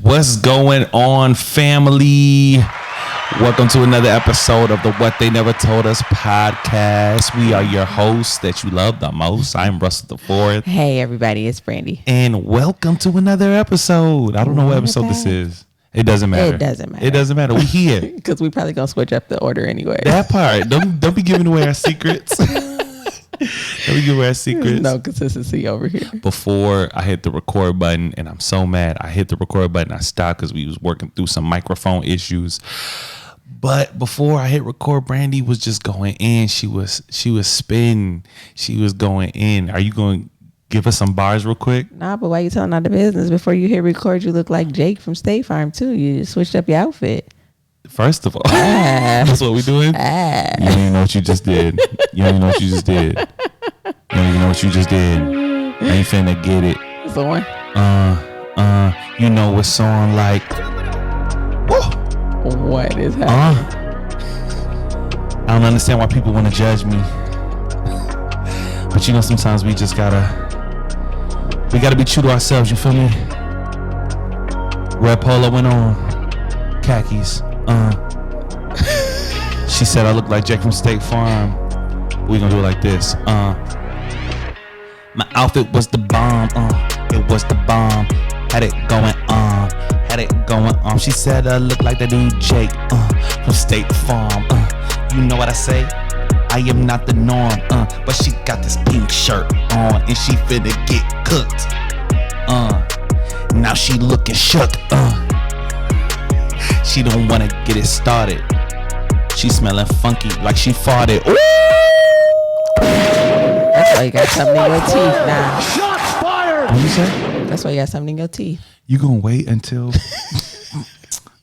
What's going on, family? Welcome to another episode of the What They Never Told Us podcast. We are your hosts that you love the most. I'm Russell the Fourth. Hey, everybody, it's Brandi. And welcome to another episode. I don't know what episode this is. It doesn't matter. It doesn't matter. It doesn't matter. We here. Because we probably going to switch up the order anyway. That part. Don't be giving away our secrets. Don't be giving away our secrets. No consistency over here. Before I hit the record button, and I'm so mad, I hit the record button, I stopped because we was working through some microphone issues. But before I hit record, Brandi was just going in. She was spinning. She was going in. Are you going to give us some bars real quick? Nah, but why you telling all the business? Before you hit record, you look like Jake from State Farm, too. You just switched up your outfit. First of all, that's what we doing? You don't even know what you just did. You don't even know what you just did. You don't even know what you just did. I ain't finna get it. It's on. You know what song like? Whoa. What is happening? I don't understand why people want to judge me. But you know, sometimes we gotta be true to ourselves, you feel me? Red polo went on. Khakis. She said I look like Jake from State Farm. We gonna do it like this. My outfit was the bomb. It was the bomb. Had it going on. Had it going on. She said I look like that dude Jake from State Farm. You know what I say? I am not the norm. But she got this pink shirt on and she finna get cooked. Now she looking shook. She don't wanna get it started. She smelling funky like she farted. Ooh! That's why you got something in your teeth now. Shots fired! What you say? That's why you got something in your teeth. You gonna wait until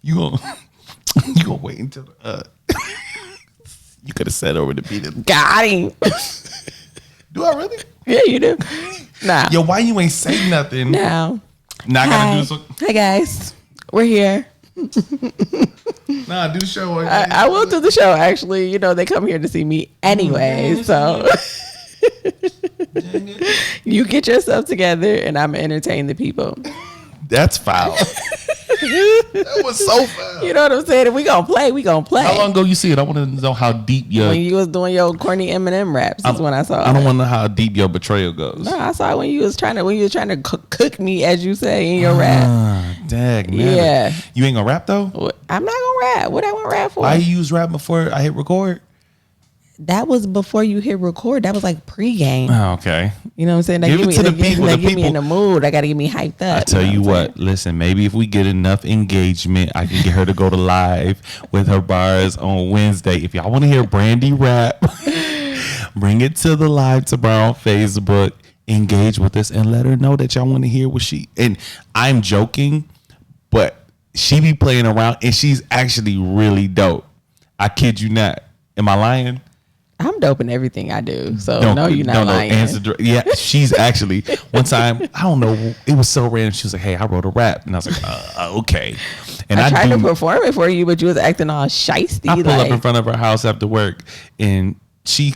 you gonna wait until you could have said over the beat. Got him. Do I really? Yeah, you do. Nah. Yo, why you ain't say nothing? No. Now I gotta do this. Hi guys, we're here. Nah, do the show. I will do the show. Actually, you know they come here to see me anyway, so you get yourself together, and I'm entertain the people. That's foul. That was so foul. You know what I'm saying? If we gonna play, we gonna play. How long ago you see it? I want to know how deep your. When you was doing your corny Eminem raps, that's when I saw it. I don't want to know how deep your betrayal goes. No, I saw it when you was trying to cook me, as you say in your rap. Dang, man. Yeah. You ain't gonna rap though? I'm not gonna rap. What I want to rap for? Why you use rap before I hit record? That was before you hit record. That was like pregame. Oh, okay. You know what I'm saying? Give it to the people. Get me in the mood. I got to get me hyped up. I tell you what, listen, maybe if we get enough engagement, I can get her to go to live with her bars on Wednesday. If y'all want to hear Brandi rap, bring it to the live tomorrow on Facebook. Engage with us and let her know that y'all want to hear what she. And I'm joking, but she be playing around and she's actually really dope. I kid you not. Am I lying? I'm dope in everything I do. So no, you're not lying. Yeah, she's actually, one time, I don't know, it was so random. She was like, hey, I wrote a rap. And I was like, okay. And I tried to perform it for you, but you was acting all shiesty. I pull up in front of her house after work and she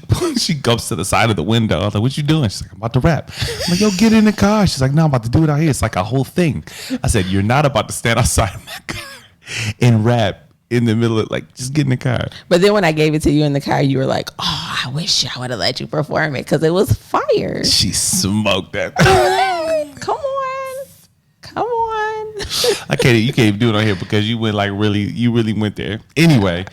goes to the side of the window. I was like, what you doing? She's like, I'm about to rap. I'm like, yo, get in the car. She's like, no, I'm about to do it out here. It's like a whole thing. I said, you're not about to stand outside of my car and rap. In the middle of just get in the car. But then when I gave it to you in the car, you were like, oh, I wish I would have let you perform it because it was fire. She smoked that. Come on. You can't even do it on here because you went you really went there. Anyway,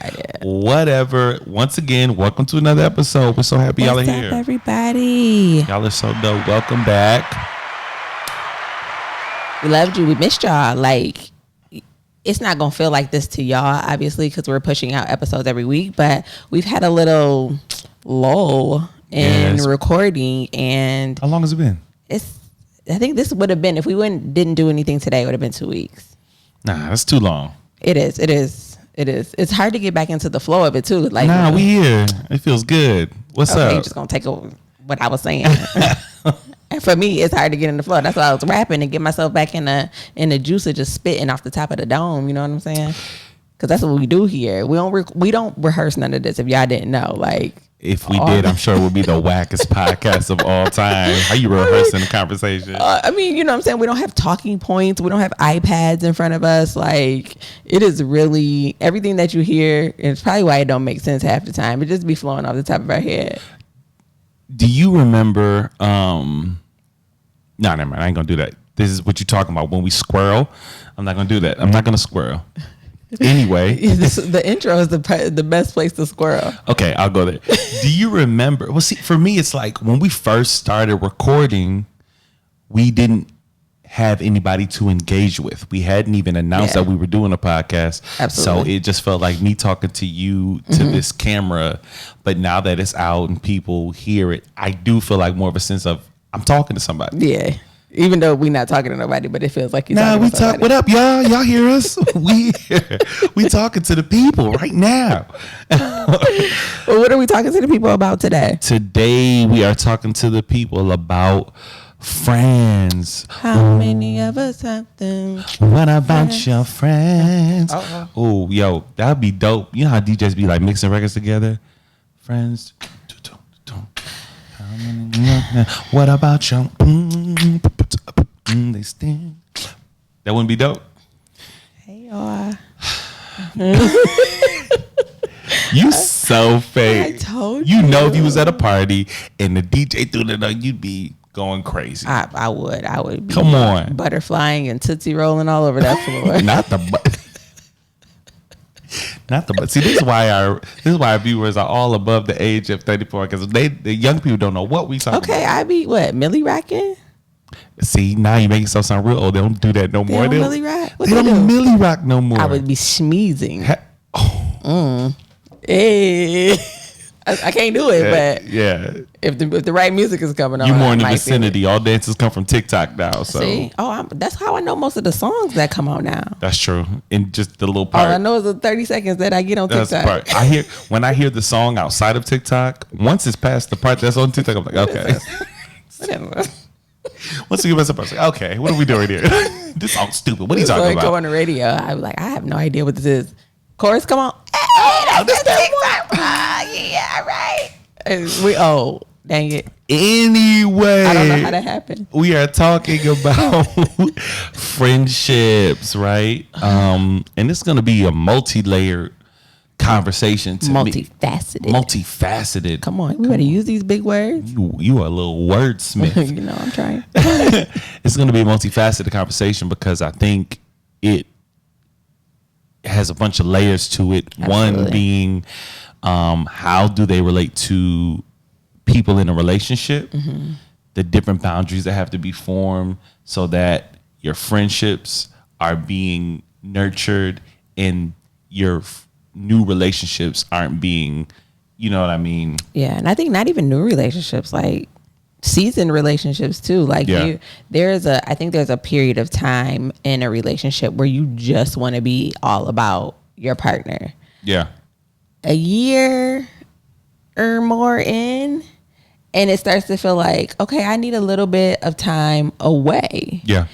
whatever. Once again, welcome to another episode. We're so happy y'all are here. What's up, everybody? Y'all are so dope. Welcome back. We loved you. We missed y'all. It's not going to feel like this to y'all, obviously, because we're pushing out episodes every week. But we've had a little lull in recording. And how long has it been? I think this would have been, if we didn't do anything today, it would have been 2 weeks. Nah, that's too long. It is. It's hard to get back into the flow of it, too. We here. It feels good. What's up? You're just going to take over what I was saying. And for me, it's hard to get in the flow. That's why I was rapping and get myself back in the juice of just spitting off the top of the dome. You know what I'm saying? because that's what we do here. We don't rehearse none of this. If y'all didn't know, like. If we did, I'm sure it would be the wackest podcast of all time. How you rehearsing the conversation? I mean, you know what I'm saying? We don't have talking points. We don't have iPads in front of us. Like, it is really, everything that you hear, and it's probably why it don't make sense half the time. It just be flowing off the top of our head. Do you remember, no, never mind. I ain't going to do that. This is what you're talking about. When we squirrel, I'm not going to do that. I'm not going to squirrel. Anyway, the intro is the best place to squirrel. Okay, I'll go there. Do you remember? Well, see, for me, it's like when we first started recording, we didn't have anybody to engage with. We hadn't even announced that we were doing a podcast. Absolutely. So it just felt like me talking to you to this camera. But now that it's out and people hear it, I do feel like more of a sense of I'm talking to somebody. Yeah. Even though we're not talking to nobody, but it feels like you're talking to somebody. What up, y'all? Y'all hear us? We talking to the people right now. Well, what are we talking to the people about today? Today, we are talking to the people about friends. How many of us have them? What about your friends? Oh, yo, that'd be dope. You know how DJs be like mixing records together? Friends. What about your they stand? That wouldn't be dope. Hey y'all. You so fake. I told you. You know, if you was at a party and the DJ threw that on, you'd be going crazy. I would be. Come on. Butterflying and Tootsie rolling all over that floor. Not the but see, this is why our viewers are all above the age of 34 because the young people don't know what we talking about. Okay, I be what, Millie racking? See, now you make it sound real old. They don't do that no more. They don't Millie rock? They don't Millie rock no more. I would be sneezing. Hey. I can't do it, but if the right music is coming on, you're more in the vicinity. All dances come from TikTok now. So see, that's how I know most of the songs that come out now. That's true. And just the little part. All I know is the 30 seconds that I get on TikTok. That's the part. When I hear the song outside of TikTok, once it's past the part that's on TikTok, I'm like, okay. Once you give us a person, okay, what are we doing here? This song's stupid. What are you talking about? Go on the radio. I was like, I have no idea what this is. Chorus, come on. Hey, that's TikTok. Yeah, right. Dang it. Anyway, I don't know how that happened. We are talking about friendships, right? And it's going to be a multi-layered conversation to multifaceted. Come on, we better use these big words. You are a little wordsmith. You know, I'm trying. It's going to be a multifaceted conversation because I think it has a bunch of layers to it. Absolutely. One being how do they relate to people in a relationship, the different boundaries that have to be formed so that your friendships are being nurtured and your new relationships aren't being, you know what I mean? Yeah, and I think not even new relationships, like seasoned relationships too. Like I think there's a period of time in a relationship where you just want to be all about your partner. Yeah. A year or more in, and it starts to feel like, okay, I need a little bit of time away. Yeah.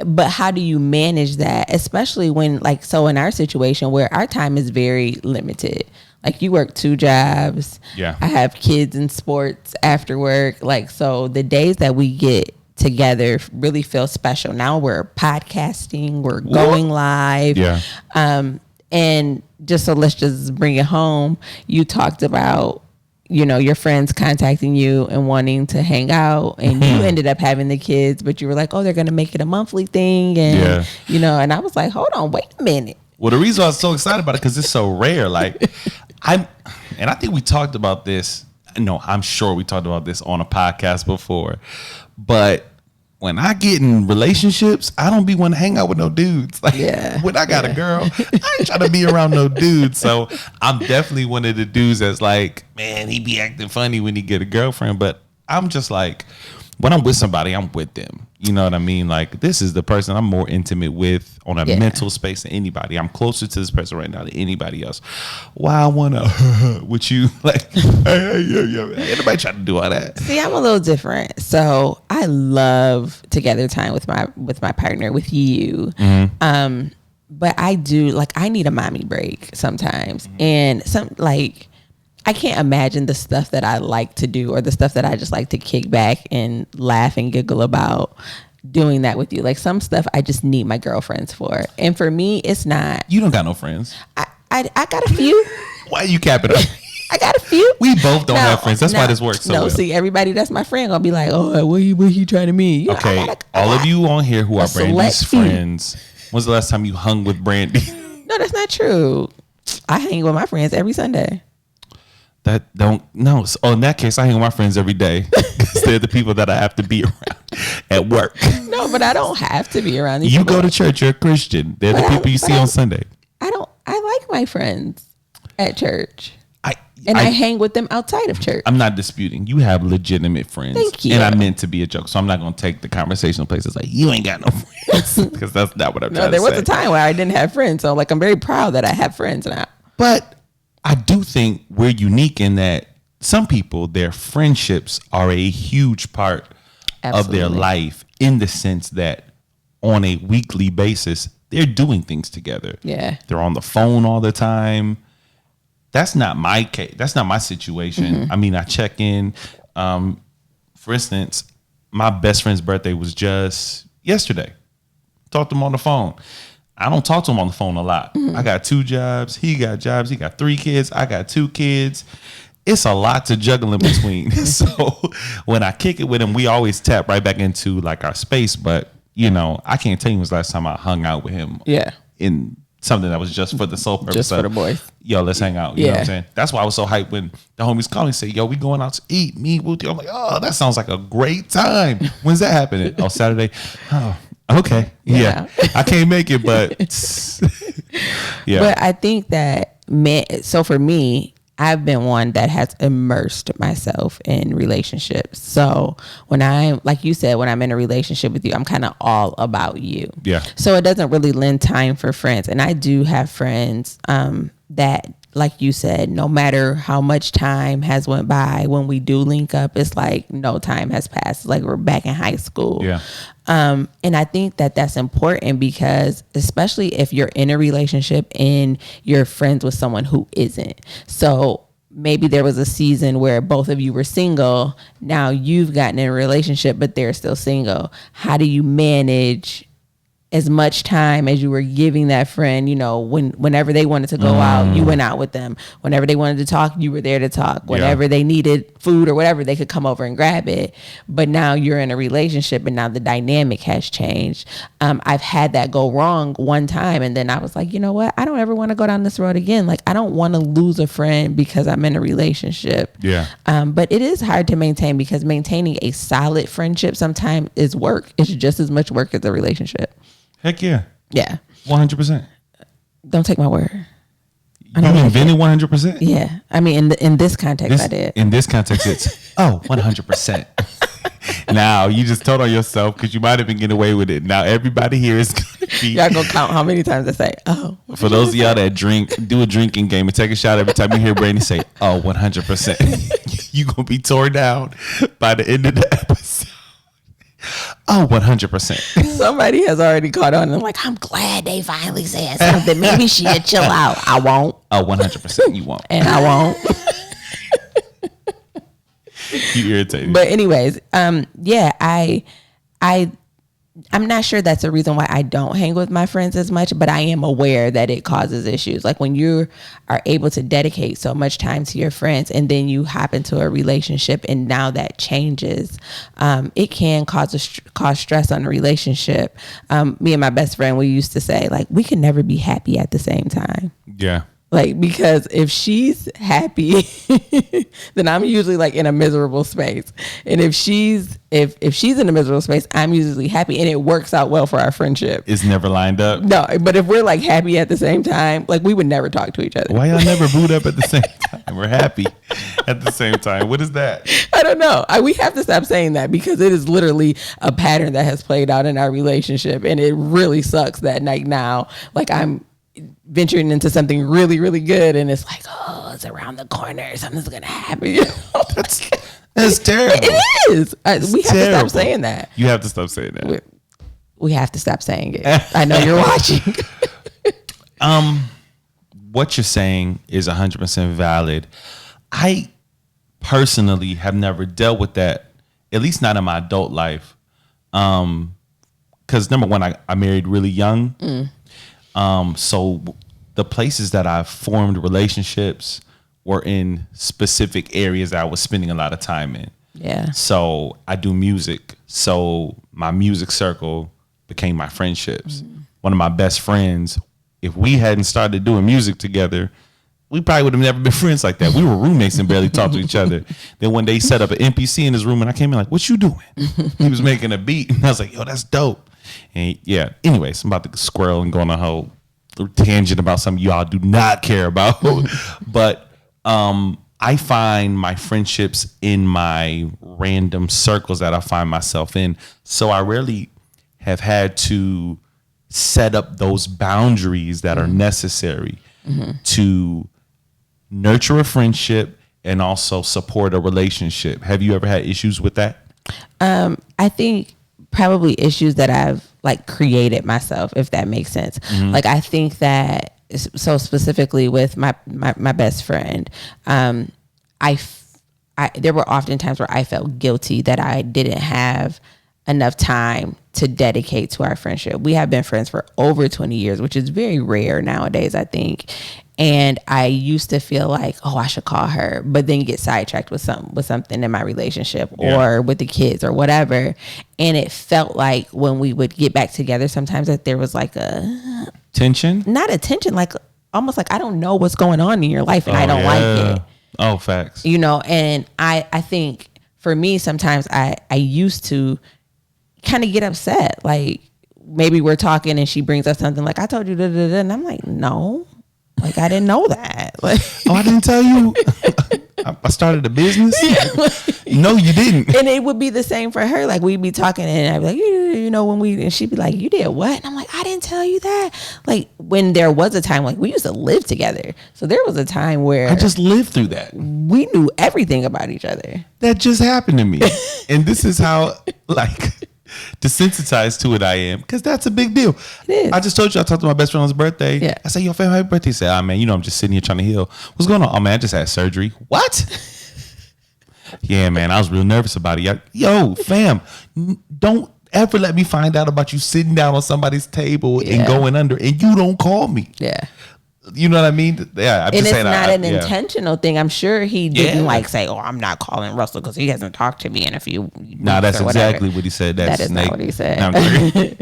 But how do you manage that? Especially when, like, so in our situation where our time is very limited. Like, you work 2 jobs. Yeah. I have kids in sports after work. Like, so the days that we get together really feel special. Now we're podcasting, we're going live. Yeah. And just so let's just bring it home. You talked about, you know, your friends contacting you and wanting to hang out, and you ended up having the kids, but you were like, oh, they're going to make it a monthly thing. And, you know, and I was like, hold on, wait a minute. Well, the reason I was so excited about it, because it's so rare. Like, I think we talked about this. No, I'm sure we talked about this on a podcast before, but when I get in relationships, I don't be wanting to hang out with no dudes. Like, when I got a girl, I ain't trying to be around no dudes. So I'm definitely one of the dudes that's like, man, he be acting funny when he get a girlfriend. But I'm just like, when I'm with somebody, I'm with them. You know what I mean? Like, this is the person I'm more intimate with on a mental space than anybody. I'm closer to this person right now than anybody else. Why I want to with you? Like, anybody trying to do all that? See, I'm a little different. So I love together time with my partner, with you. but I do like I need a mommy break sometimes, and I can't imagine the stuff that I like to do or the stuff that I just like to kick back and laugh and giggle about doing that with you. Like some stuff I just need my girlfriends for. And for me, it's not. You don't got no friends. I got a few. Why you cap it up? I got a few. We both don't have friends. That's why this works so well. See, everybody that's my friend gonna be like, oh, what he trying to mean? You okay, know, all of you on here who are Brandi's friends, when's the last time you hung with Brandi? No, that's not true. I hang with my friends every Sunday. So in that case, I hang with my friends every day because they're the people that I have to be around at work. No, but I don't have to be around these You people. go to church, you're a Christian. They're the people you see on Sunday. I like my friends at church. I hang with them outside of church. I'm not disputing. You have legitimate friends. Thank you. And I meant to be a joke. So I'm not going to take the conversational places like, you ain't got no friends. Because that's not what I'm trying to say. There was a time where I didn't have friends. So I'm very proud that I have friends now. But I do think we're unique in that some people, their friendships are a huge part of their life in the sense that on a weekly basis, they're doing things together. Yeah. They're on the phone all the time. That's not my case. That's not my situation. Mm-hmm. I mean, I check in. For instance, my best friend's birthday was just yesterday. Talked to him on the phone. I don't talk to him on the phone a lot. Mm-hmm. I got 2 jobs. He got jobs. He got 3 kids. I got 2 kids. It's a lot to juggle in between. So when I kick it with him, we always tap right back into like our space. But, you know, I can't tell you when was the last time I hung out with him. Yeah. In something that was just for the sole purpose just for the boys. Yo, let's hang out. You know what I'm saying? That's why I was so hyped when the homies called me and said, yo, we going out to eat. Me, Wooty. I'm like, oh, that sounds like a great time. When's that happening? Oh, Saturday. Oh, okay. Yeah. I can't make it, but yeah. But I think that, so for me, I've been one that has immersed myself in relationships. So when I'm, like you said, when I'm in a relationship with you, I'm kind of all about you. Yeah. So it doesn't really lend time for friends. And I do have friends that, like you said, no matter how much time has went by, when we do link up, it's like no time has passed. It's like we're back in high school. Yeah. And I think that that's important because especially if you're in a relationship and you're friends with someone who isn't. So maybe there was a season where both of you were single. Now you've gotten in a relationship, but they're still single. How do you manage as much time as you were giving that friend? You know, whenever they wanted to go out, you went out with them. Whenever they wanted to talk, you were there to talk. Whenever they needed food or whatever, they could come over and grab it. But now you're in a relationship and now the dynamic has changed. I've had that go wrong one time. And then I was like, you know what? I don't ever want to go down this road again. Like, I don't want to lose a friend because I'm in a relationship. Yeah. But it is hard to maintain because maintaining a solid friendship sometimes is work. It's just as much work as a relationship. Heck yeah. Yeah. 100%. Don't take my word. You invented 100%? Yeah. I mean, in this context, I did. In this context, it's, 100%. Now, you just told on yourself because you might have been getting away with it. Now, everybody here is going to be... Y'all going to count how many times I say, oh. For those of y'all that drink, do a drinking game and take a shot every time you hear Brandi say, 100%. You going to be torn down by the end of the episode. 100%. Somebody has already caught on and I'm like, I'm glad they finally said something. Maybe she'll chill out. I won't. 100% you won't. And I won't. You irritated. But anyways, I'm not sure that's the reason why I don't hang with my friends as much, but I am aware that it causes issues. Like when you are able to dedicate so much time to your friends and then you hop into a relationship and now that changes, it can cause stress on a relationship. Me and my best friend, we used to say like, we can never be happy at the same time. Yeah. Like, because if she's happy, then I'm usually like in a miserable space. And if she's in a miserable space, I'm usually happy and it works out well for our friendship. It's never lined up. No, but if we're like happy at the same time, like we would never talk to each other. Why y'all never boot up at the same time? We're happy at the same time. What is that? I don't know. We have to stop saying that because it is literally a pattern that has played out in our relationship. And it really sucks that like now, like I'm venturing into something really, really good, and it's like, oh, it's around the corner. Something's gonna happen. You know? That's terrible. It is. We have to stop saying that. You have to stop saying that. We have to stop saying it. I know you're watching. What you're saying is 100% valid. I personally have never dealt with that, at least not in my adult life. Because number one, I married really young. So the places that I've formed relationships were in specific areas that I was spending a lot of time in. Yeah. So I do music. So my music circle became my friendships. One of my best friends, if we hadn't started doing music together, we probably would have never been friends like that. We were roommates and barely talked to each other. Then one day he set up an NPC in his room and I came in like, what you doing? He was making a beat and I was like, yo, that's dope. And yeah, anyways, I'm about to squirrel and go on a whole tangent about something y'all do not care about. But I find my friendships in my random circles that I find myself in. So I rarely have had to set up those boundaries that are necessary to nurture a friendship and also support a relationship. Have you ever had issues with that? I think probably issues that I've like created myself, if that makes sense. Like I think that, so specifically with my best friend, there were often times where I felt guilty that I didn't have enough time to dedicate to our friendship. We have been friends for over 20 years, which is very rare nowadays, I think. And I used to feel like, oh, I should call her, but then get sidetracked with something in my relationship or with the kids or whatever. And it felt like when we would get back together, sometimes that there was like a tension, not a tension, like almost like I don't know what's going on in your life and I don't like it. Oh, facts. You know, and I think for me, sometimes I used to kind of get upset. Like maybe we're talking and she brings up something like, I told you, and I'm like, no, like I didn't know that. Like, oh, I didn't tell you. I started a business. No, you didn't. And it would be the same for her. Like we'd be talking and I'd be like, you know, and she'd be like, you did what? And I'm like, I didn't tell you that. Like when there was a time, like we used to live together. So there was a time where I just lived through that. We knew everything about each other. That just happened to me. And this is how like desensitized to it I am, because that's a big deal. It is. I just told you I talked to my best friend on his birthday. Yeah. I said, yo, fam, happy birthday. He said, man, you know, I'm just sitting here trying to heal. What's going on? Oh, man, I just had surgery. What? Yeah, man, I was real nervous about it. Yo, fam, don't ever let me find out about you sitting down on somebody's table and going under and you don't call me. Yeah. You know what I mean? Yeah. And it's not an intentional thing. I'm sure he didn't like say, oh, I'm not calling Russell because he hasn't talked to me in a few weeks. No, that's exactly what he said. That is not what he said.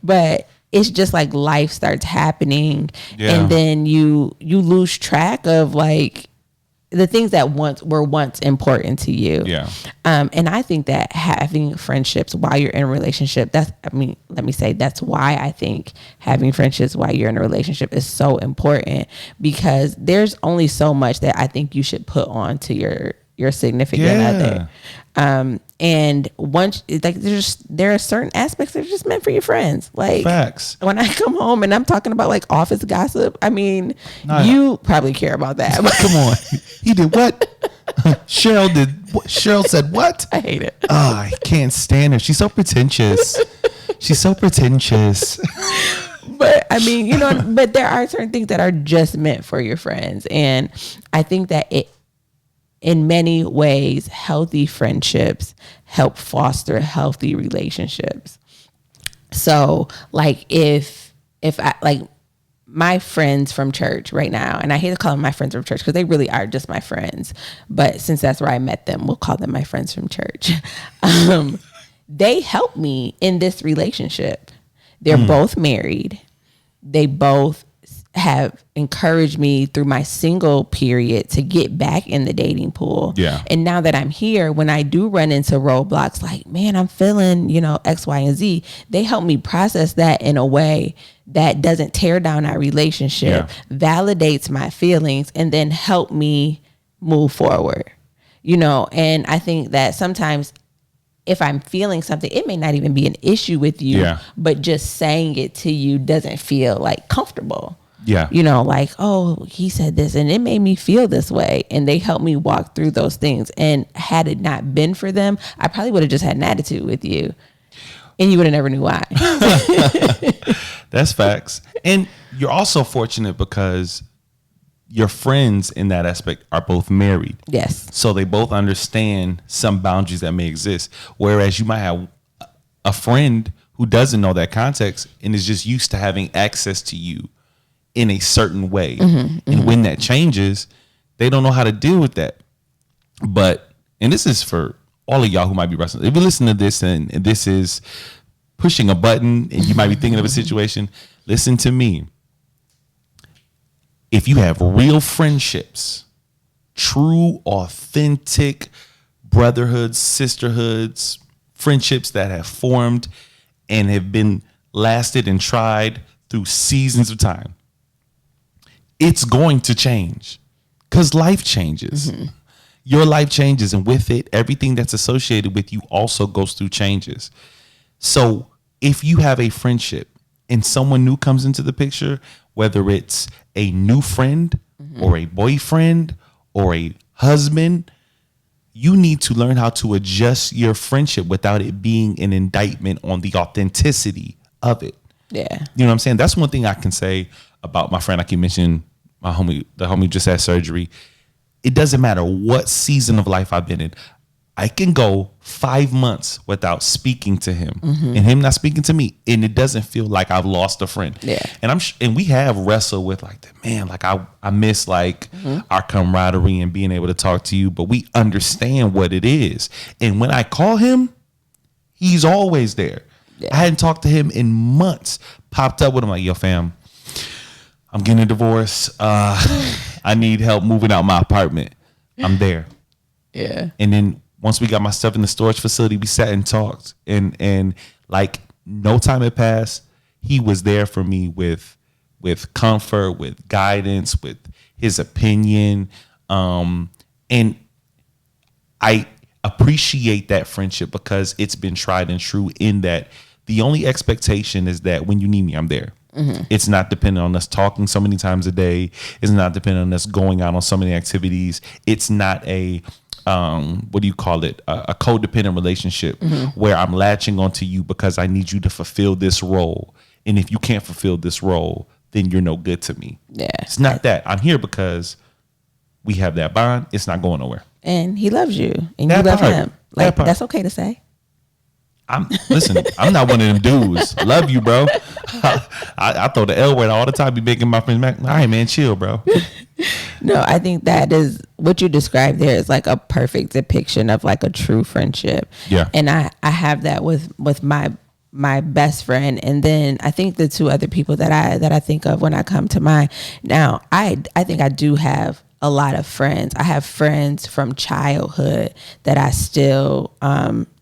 But it's just like life starts happening and then you lose track of like the things that were once important to you. Yeah. And I think that having friendships while you're in a relationship, let me say that's why I think having friendships while you're in a relationship is so important, because there's only so much that I think you should put on to your significant other. And once like there are certain aspects that are just meant for your friends. Like facts. When I come home and I'm talking about like office gossip, I mean, you probably care about that. Come on. He did what? Cheryl did what? Cheryl said what? I hate it. Oh, I can't stand her. She's so pretentious. She's so pretentious. But I mean, you know, but there are certain things that are just meant for your friends. And I think that in many ways, healthy friendships help foster healthy relationships. So like if I like my friends from church right now, and I hate to call them my friends from church because they really are just my friends, but since that's where I met them, we'll call them my friends from church. They helped me in this relationship. They're both married. They both have encouraged me through my single period to get back in the dating pool. Yeah. And now that I'm here, when I do run into roadblocks, like, man, I'm feeling, you know, X, Y, and Z, they help me process that in a way that doesn't tear down our relationship, validates my feelings, and then help me move forward. You know, and I think that sometimes if I'm feeling something, it may not even be an issue with you, but just saying it to you doesn't feel like comfortable. Yeah. You know, like, oh, he said this and it made me feel this way. And they helped me walk through those things. And had it not been for them, I probably would have just had an attitude with you. And you would have never knew why. That's facts. And you're also fortunate because your friends in that aspect are both married. Yes. So they both understand some boundaries that may exist. Whereas you might have a friend who doesn't know that context and is just used to having access to you in a certain way. And when that changes, they don't know how to deal with that. But, and this is for all of y'all who might be wrestling. If you listen to this and this is pushing a button and you might be thinking of a situation, listen to me. If you have real friendships, true, authentic brotherhoods, sisterhoods, friendships that have formed and have been lasted and tried through seasons of time, it's going to change because life changes. Your life changes, and with it, everything that's associated with you also goes through changes. So if you have a friendship and someone new comes into the picture, whether it's a new friend or a boyfriend or a husband, you need to learn how to adjust your friendship without it being an indictment on the authenticity of it. Yeah. You know what I'm saying? That's one thing I can say about my friend. I keep mentioning my homie, the homie just had surgery. It doesn't matter what season of life I've been in. I can go 5 months without speaking to him and him not speaking to me, and it doesn't feel like I've lost a friend. Yeah. And and we have wrestled with like that, man, like I miss like our camaraderie and being able to talk to you, but we understand what it is. And when I call him, he's always there. Yeah. I hadn't talked to him in months. Popped up with him like, yo, fam, I'm getting a divorce. I need help moving out my apartment. I'm there. Yeah. And then once we got my stuff in the storage facility, we sat and talked, and like no time had passed. He was there for me with comfort, with guidance, with his opinion. And I appreciate that friendship because it's been tried and true in that the only expectation is that when you need me, I'm there. It's not dependent on us talking so many times a day. It's not dependent on us going out on so many activities. It's not a what do you call it? A codependent relationship where I'm latching onto you because I need you to fulfill this role. And if you can't fulfill this role, then you're no good to me. Yeah. It's not that. I'm here because we have that bond. It's not going nowhere. And he loves you and That you love part. him. That Like part. that's okay to say. Listen, I'm not one of them dudes. Love you, bro. I throw the L word all the time. Be making my friends mad. All right, man, chill, bro. No, I think that is what you described there is like a perfect depiction of like a true friendship. Yeah. And I have that with my best friend. And then I think the two other people that I think of when I come to mind. Now, I think I do have a lot of friends. I have friends from childhood that I still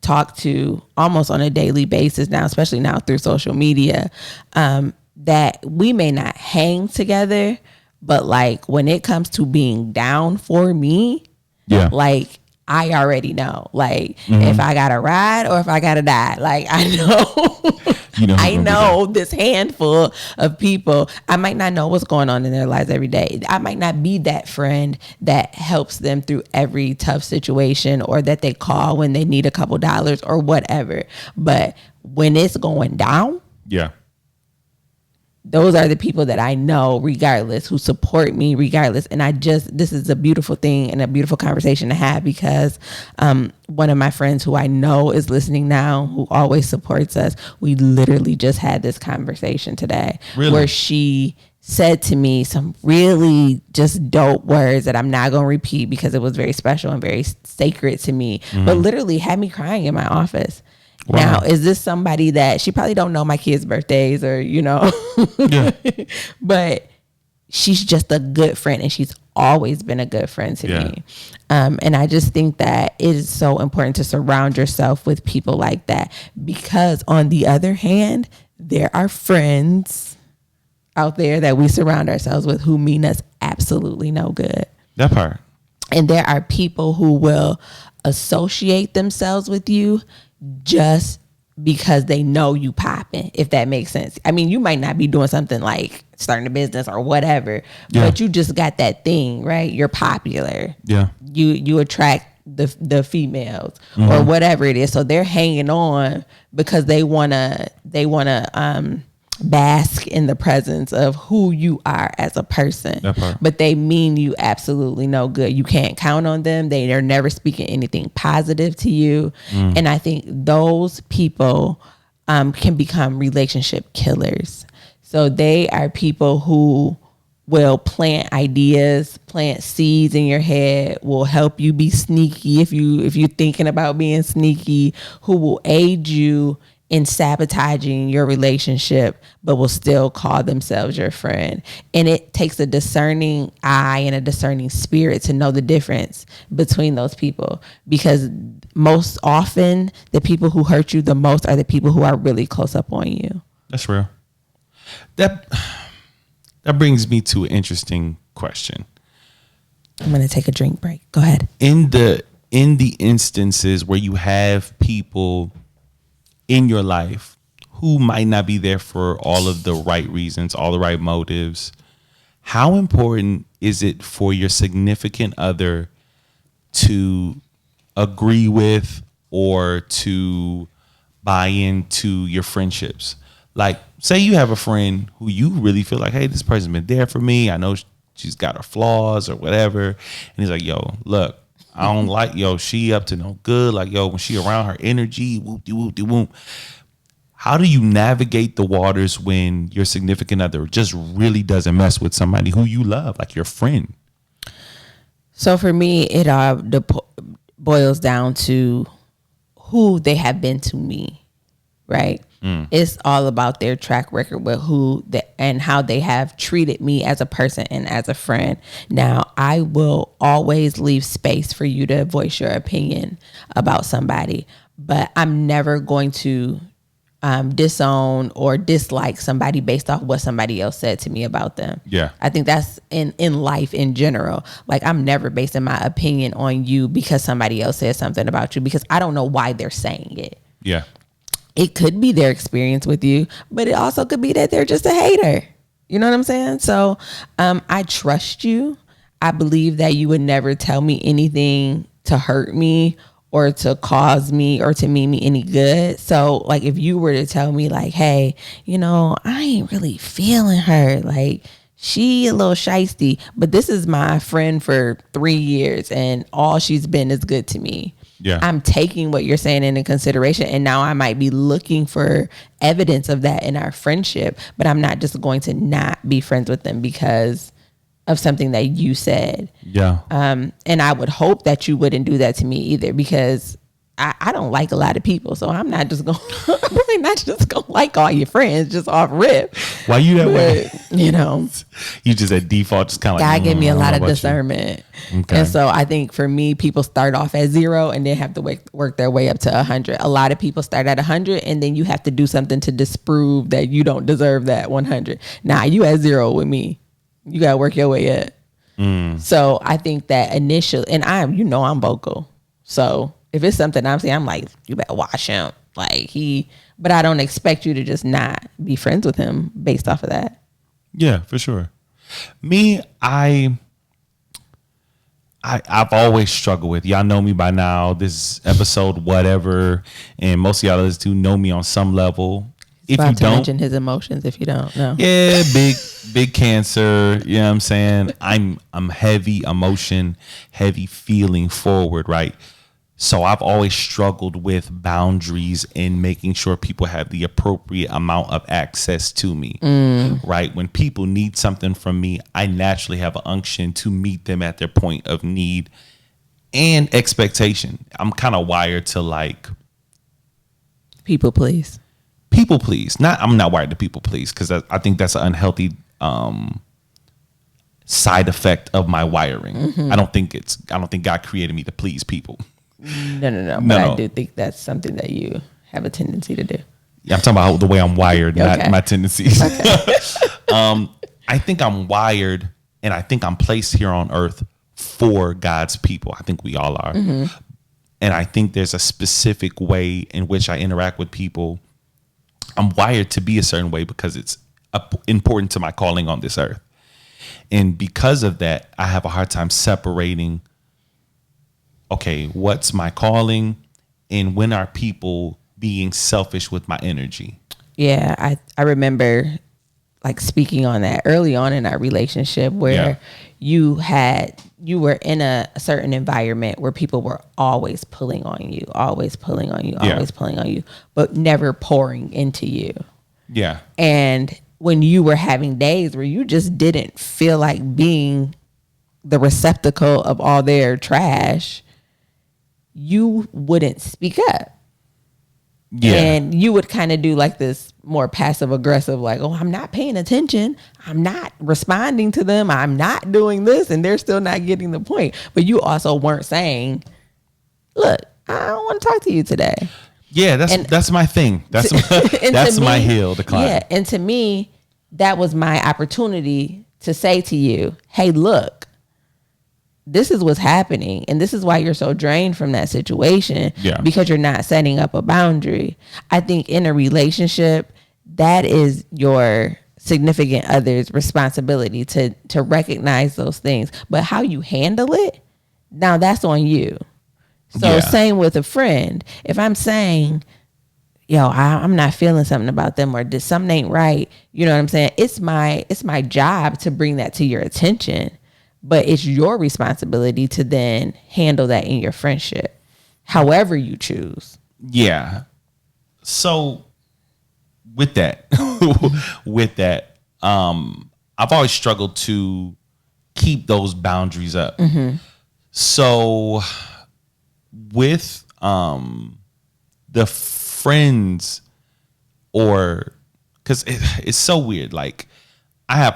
talk to almost on a daily basis now, especially now through social media, that we may not hang together, but like when it comes to being down for me, Yeah. like I already know, like if I got to ride or if I got to die, like I know, You know, I know this handful of people. I might not know what's going on in their lives every day. I might not be that friend that helps them through every tough situation or that they call when they need a couple dollars or whatever. But when it's going down, Yeah. those are the people that I know regardless, who support me regardless. And this is a beautiful thing and a beautiful conversation to have because one of my friends who I know is listening now, who always supports us, we literally just had this conversation today. Really? Where she said to me some really just dope words that I'm not going to repeat because it was very special and very sacred to me, but literally had me crying in my office. Wow. Now, is this somebody that she probably don't know my kids' birthdays or, Yeah. but she's just a good friend and she's always been a good friend to Yeah. me. And I just think that it is so important to surround yourself with people like that because on the other hand, there are friends out there that we surround ourselves with who mean us absolutely no good. That part. And there are people who will associate themselves with you just because they know you popping, if that makes sense. I mean, you might not be doing something like starting a business or whatever, but you just got that thing, right? You're popular. Yeah. You attract the females or whatever it is. So they're hanging on because they wanna bask in the presence of who you are as a person, but they mean you absolutely no good. You can't count on them. They're never speaking anything positive to you. And I think those people can become relationship killers. So they are people who will plant ideas, plant seeds in your head, will help you be sneaky if you're thinking about being sneaky, who will aid you in sabotaging your relationship, but will still call themselves your friend. And it takes a discerning eye and a discerning spirit to know the difference between those people, because most often the people who hurt you the most are the people who are really close up on you. That's real. That brings me to an interesting question. I'm going to take a drink break. Go ahead. In the instances where you have people in your life who might not be there for all of the right reasons, all the right motives, how important is it for your significant other to agree with or to buy into your friendships? Like, say you have a friend who you really feel like, hey, this person's been there for me. I know she's got her flaws or whatever. And he's like, yo, look, I don't like, she up to no good. Like, when she around, her energy, whoop-de-whoop-de-whoop. How do you navigate the waters when your significant other just really doesn't mess with somebody who you love, like your friend? So for me, it boils down to who they have been to me, right? It's all about their track record with and how they have treated me as a person and as a friend. Now, I will always leave space for you to voice your opinion about somebody, but I'm never going to disown or dislike somebody based off what somebody else said to me about them. Yeah. I think that's in life in general. Like, I'm never basing my opinion on you because somebody else said something about you, because I don't know why they're saying it. Yeah. It could be their experience with you, but it also could be that they're just a hater. You know what I'm saying? So I trust you. I believe that you would never tell me anything to hurt me or to cause me or to mean me any good. So, like, if you were to tell me, like, hey, I ain't really feeling her. Like, she a little shiesty, but this is my friend for 3 years and all she's been is good to me. Yeah. I'm taking what you're saying into consideration, and now I might be looking for evidence of that in our friendship, but I'm not just going to not be friends with them because of something that you said. Yeah. And I would hope that you wouldn't do that to me either, because I don't like a lot of people, so I'm not just going to like all your friends just off rip. Why you that way? You just at default just kind of like, God gave me a lot of discernment. Okay. And so I think for me, people start off at 0 and then have to work their way up to 100. A lot of people start at 100 and then you have to do something to disprove that you don't deserve that 100. Nah, you at 0 with me. You got to work your way up. So I think that initially, and I'm vocal. So if it's something I'm saying, I'm like, you better watch him. But I don't expect you to just not be friends with him based off of that. Yeah, for sure. Me, I've always struggled with, y'all know me by now, this episode, whatever, and most of y'all listeners do know me on some level. If you don't mention his emotions, if you don't know. Yeah, big cancer. You know what I'm saying? I'm heavy emotion, heavy feeling forward, right? So I've always struggled with boundaries and making sure people have the appropriate amount of access to me, right? When people need something from me, I naturally have an unction to meet them at their point of need and expectation. I'm kind of wired to like people please. I'm not wired to people please, because I think that's an unhealthy side effect of my wiring. Mm-hmm. I don't think God created me to please people. No. But I do think that's something that you have a tendency to do. Yeah, I'm talking about the way I'm wired, okay. Not my tendencies. Okay. I think I'm wired, and I think I'm placed here on earth for God's people. I think we all are. Mm-hmm. And I think there's a specific way in which I interact with people. I'm wired to be a certain way because it's important to my calling on this earth. And because of that, I have a hard time separating, okay, what's my calling and when are people being selfish with my energy? Yeah, I remember like speaking on that early on in our relationship where you were in a certain environment where people were always pulling on you, always pulling on you, always pulling on you, but never pouring into you. Yeah. And when you were having days where you just didn't feel like being the receptacle of all their trash, you wouldn't speak up. Yeah. And you would kind of do like this more passive aggressive, like, oh, I'm not paying attention. I'm not responding to them. I'm not doing this. And they're still not getting the point. But you also weren't saying, look, I don't want to talk to you today. Yeah, that's my thing. That's my hill to climb. Yeah, and to me, that was my opportunity to say to you, hey, look, this is what's happening. And this is why you're so drained from that situation, because you're not setting up a boundary. I think in a relationship, that is your significant other's responsibility to recognize those things. But how you handle it, now that's on you. So same with a friend. If I'm saying, yo, I'm not feeling something about them, or something ain't right, you know what I'm saying? It's my job to bring that to your attention. But it's your responsibility to then handle that in your friendship, however you choose. Yeah. So with that, I've always struggled to keep those boundaries up. Mm-hmm. So with the friends, or because it's so weird. Like I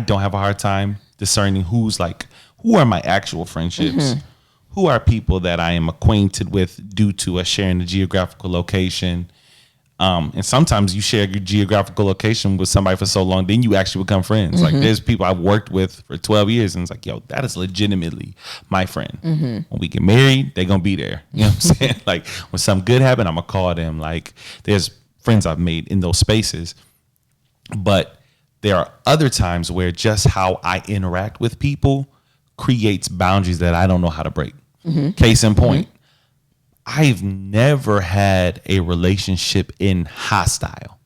don't have a hard time discerning who are my actual friendships, mm-hmm. who are people that I am acquainted with due to us sharing a geographical location. And sometimes you share your geographical location with somebody for so long, then you actually become friends. Mm-hmm. Like there's people I've worked with for 12 years and it's like, yo, that is legitimately my friend. Mm-hmm. When we get married, they're going to be there. You know what I'm saying? Like when something good happens, I'm going to call them. Like there's friends I've made in those spaces. But there are other times where just how I interact with people creates boundaries that I don't know how to break. Mm-hmm. Case in point, mm-hmm. I've never had a relationship in hostile.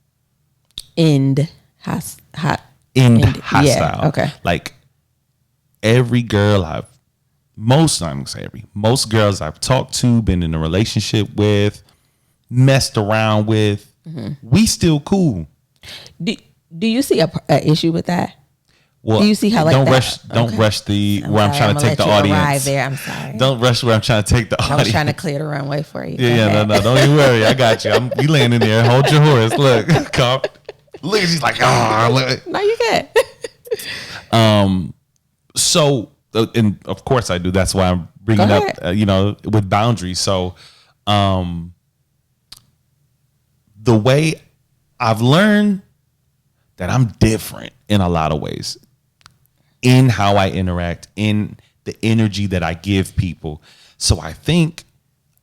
Hostile. Yeah, okay. Like most girls I've talked to, been in a relationship with, messed around with, mm-hmm. we still cool. Do you see a issue with that? Well, do you see how like don't that? rush where I'm trying to take the audience. There, I'm sorry. Don't rush where I'm trying to take the audience. I was trying to clear the runway for you. Yeah, no, don't even worry. I got you. You laying in there. Hold your horse. Look, calm. Look, she's like, look. No, you can't. So, and of course I do. That's why I'm bringing up, with boundaries. So, the way I've learned that I'm different in a lot of ways in how I interact, in the energy that I give people. So I think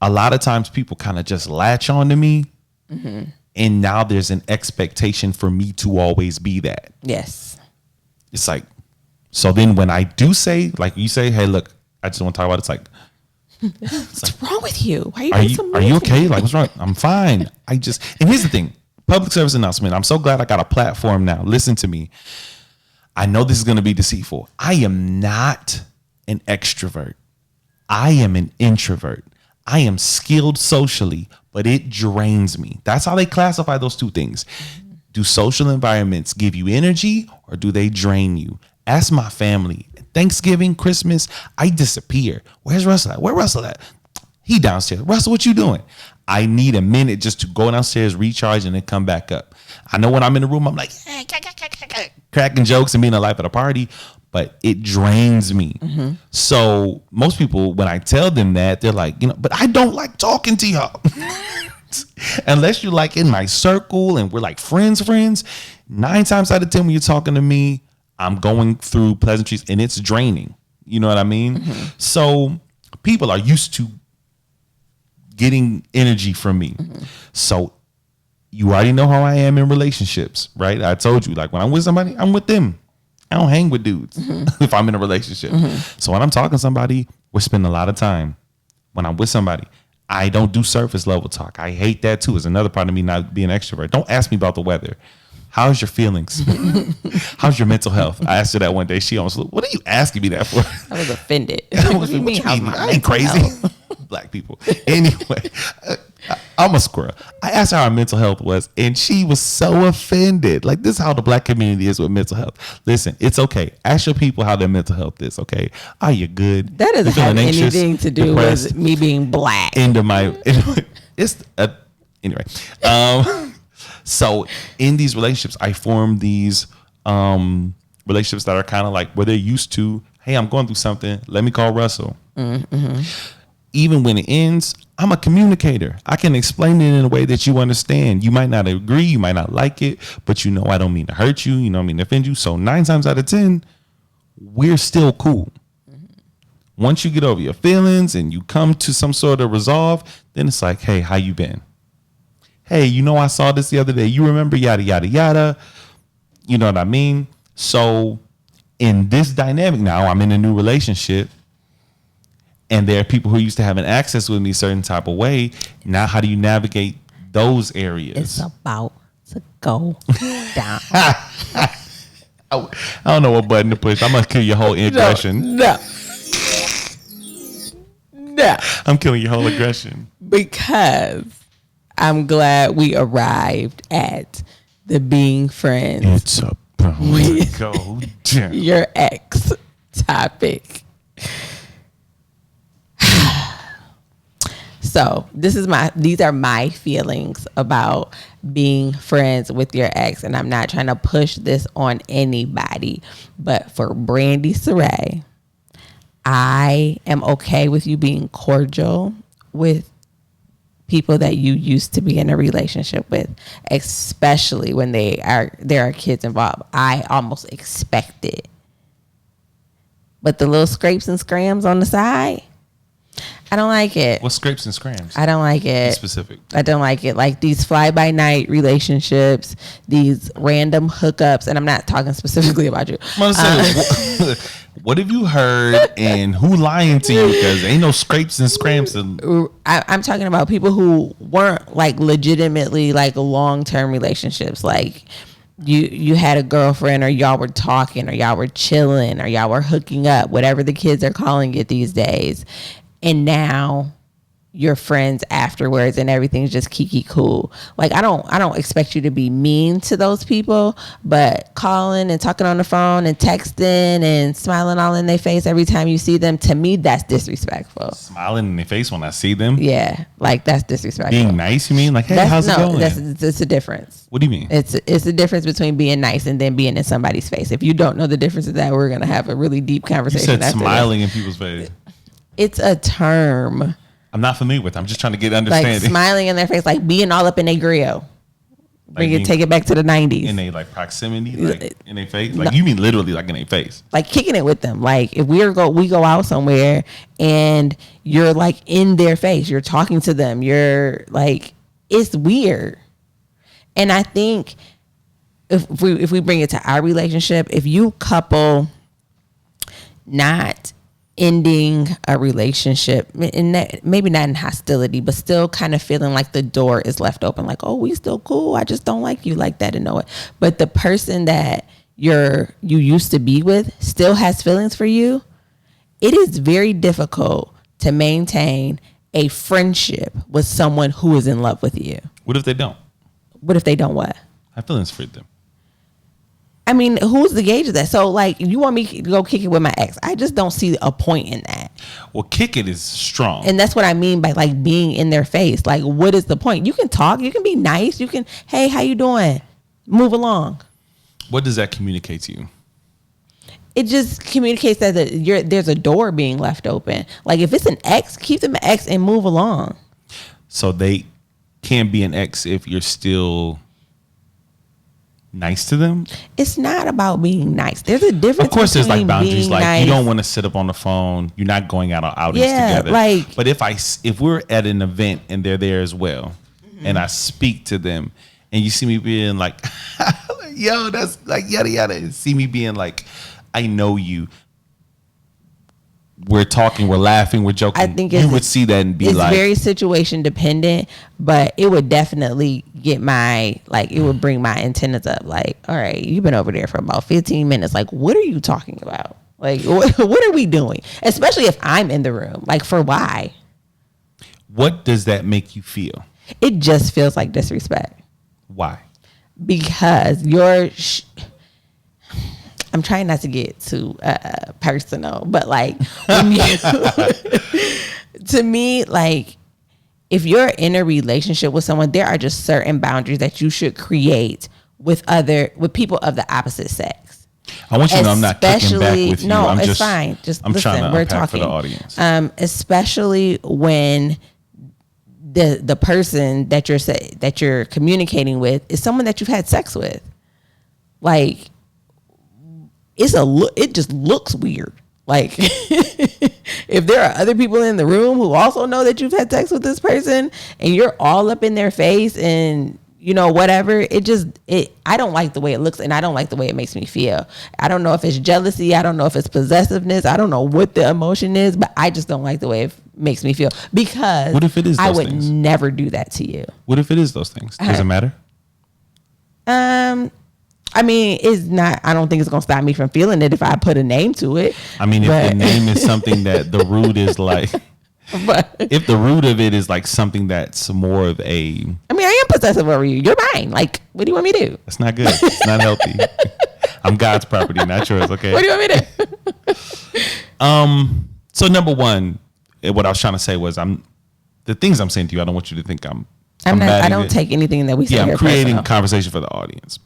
a lot of times people kind of just latch on to me. Mm-hmm. And now there's an expectation for me to always be that. Yes. It's like, so then when I do say, like you say, hey, look, I just want to talk about it. It's like, what's wrong with you? Why are you okay? Like, what's wrong? I'm fine. And here's the thing. Public service announcement. I'm so glad I got a platform now. Listen to me. I know this is going to be deceitful. I am not an extrovert. I am an introvert. I am skilled socially, but it drains me. That's how they classify those two things. Do social environments give you energy or do they drain you? Ask my family. Thanksgiving, Christmas, I disappear. Where's Russell at? Where Russell at? He downstairs. Russell, what you doing? I need a minute just to go downstairs, recharge, and then come back up. I know when I'm in the room, I'm like, cracking jokes and being a life at a party, but it drains me. Mm-hmm. So most people, when I tell them that, they're like, but I don't like talking to y'all. Unless you're like in my circle and we're like friends, 9 times out of 10 when you're talking to me, I'm going through pleasantries and it's draining. You know what I mean? Mm-hmm. So people are used to getting energy from me. Mm-hmm. So you already know how I am in relationships, right? I told you, like when I'm with somebody, I'm with them. I don't hang with dudes if I'm in a relationship. Mm-hmm. So when I'm talking to somebody, we're spending a lot of time. When I'm with somebody, I don't do surface level talk. I hate that too. It's another part of me not being an extrovert. Don't ask me about the weather. How's your feelings? How's your mental health? I asked her that one day. She almost, what are you asking me that for? I was offended. What do you mean? I ain't crazy. Black people. Anyway, I'm a squirrel. I asked her how her mental health was, and she was so offended. Like, this is how the black community is with mental health. Listen, it's okay. Ask your people how their mental health is, okay? Are you good? That doesn't have anything to do with me being black. Anyway. So in these relationships, I form these relationships that are kind of like where they're used to, hey, I'm going through something. Let me call Russell. Mm-hmm. Even when it ends, I'm a communicator. I can explain it in a way that you understand. You might not agree, you might not like it, but you know I don't mean to hurt you. You know I mean to offend you. So 9 times out of 10, we're still cool. Mm-hmm. Once you get over your feelings and you come to some sort of resolve, then it's like, hey, how you been? Hey, you know I saw this the other day. You remember yada, yada, yada. You know what I mean? So in this dynamic now, I'm in a new relationship. And there are people who used to having access with me a certain type of way. Now, how do you navigate those areas? It's about to go down. I don't know what button to push. I'm going to kill your whole aggression. No. I'm killing your whole aggression. Because I'm glad we arrived at the being friends. It's about to go down. Your ex topic. So these are my feelings about being friends with your ex, and I'm not trying to push this on anybody, but for Brandi Saray, I am okay with you being cordial with people that you used to be in a relationship with, especially when there are kids involved. I almost expect it. But the little scrapes and scrams on the side, I don't like it. What scrapes and scrams? I don't like it. Be specific. I don't like it. Like these fly-by-night relationships, these random hookups, and I'm not talking specifically about you. What have you heard and who lying to you? Because ain't no scrapes and scrams. I'm talking about people who weren't like legitimately like long-term relationships. Like you had a girlfriend, or y'all were talking, or y'all were chilling, or y'all were hooking up, whatever the kids are calling it these days. And now you're friends afterwards and everything's just kiki cool. Like I don't expect you to be mean to those people, but calling and talking on the phone and texting and smiling all in their face every time you see them, to me that's disrespectful. Smiling in their face when I see them? Yeah, like that's disrespectful. Being nice, you mean? Like, hey, how's it going? It's a difference. What do you mean? It's a difference between being nice and then being in somebody's face. If you don't know the difference of that, we're gonna have a really deep conversation. You said smiling in people's face. It's a term. I'm not familiar with it. I'm just trying to get understanding. Like smiling in their face, like being all up in their grill. Take it back to the 90s. In a like proximity, like in their face? Like you mean literally like in their face? Like kicking it with them. Like if we go out somewhere and you're like in their face, you're talking to them, you're like, it's weird. And I think if we bring it to our relationship, if you couple not ending a relationship, and maybe not in hostility, but still kind of feeling like the door is left open, like, oh, we still cool, I just don't like you like that and know it. But the person that you used to be with still has feelings for you. It is very difficult to maintain a friendship with someone who is in love with you. What if they don't? What if they don't what? Have feelings for them. I mean, who's the gauge of that? So, like, you want me to go kick it with my ex? I just don't see a point in that. Well, kick it is strong. And that's what I mean by, like, being in their face. Like, what is the point? You can talk. You can be nice. You can, hey, how you doing? Move along. What does that communicate to you? It just communicates that there's a door being left open. Like, if it's an ex, keep them an ex and move along. So they can't be an ex if you're still nice to them? It's not about being nice. There's a difference. Of course, there's like boundaries. Like nice. You don't want to sit up on the phone. You're not going out on outings together. Like, but if we're at an event and they're there as well, mm-hmm. and I speak to them, and you see me being like, "Yo, that's like yada yada," and see me being like, "I know you." we're talking, we're laughing, we're joking, I think you would see that and be it's like, very situation dependent, but it would definitely get it would bring my antennas up. Like, all right, you've been over there for about 15 minutes. Like, what are you talking about? Like, what are we doing? Especially if I'm in the room. Like, for why? What does that make you feel? It just feels like disrespect. Why? Because I'm trying not to get too personal, but like, when to me, like, if you're in a relationship with someone, there are just certain boundaries that you should create with people of the opposite sex. I want you to know I'm not kicking back with you. No, it's fine. I'm listen, trying to we're unpack talking for the audience. Especially when the person that you're communicating with is someone that you've had sex with. Like, it just looks weird. Like, if there are other people in the room who also know that you've had sex with this person and you're all up in their face and whatever, I don't like the way it looks, and I don't like the way it makes me feel. I don't know if it's jealousy, I don't know if it's possessiveness, I don't know what the emotion is, but I just don't like the way it makes me feel, because what if it is those I would things? never do that to you. What if it is those things? Does it matter? I mean, it's not. I don't think it's gonna stop me from feeling it if I put a name to it. I mean, if the name is something that the root is like, if the root of it is like something that's more of a. I mean, I am possessive over you. You're mine. Like, what do you want me to do? That's not good. It's not healthy. I'm God's property, not yours. Okay. What do you want me to do? So number one, what I was trying to say was, the things I'm saying to you, I don't want you to think I'm not. I don't take anything that we say. Yeah, I'm here creating personal. conversation for the audience.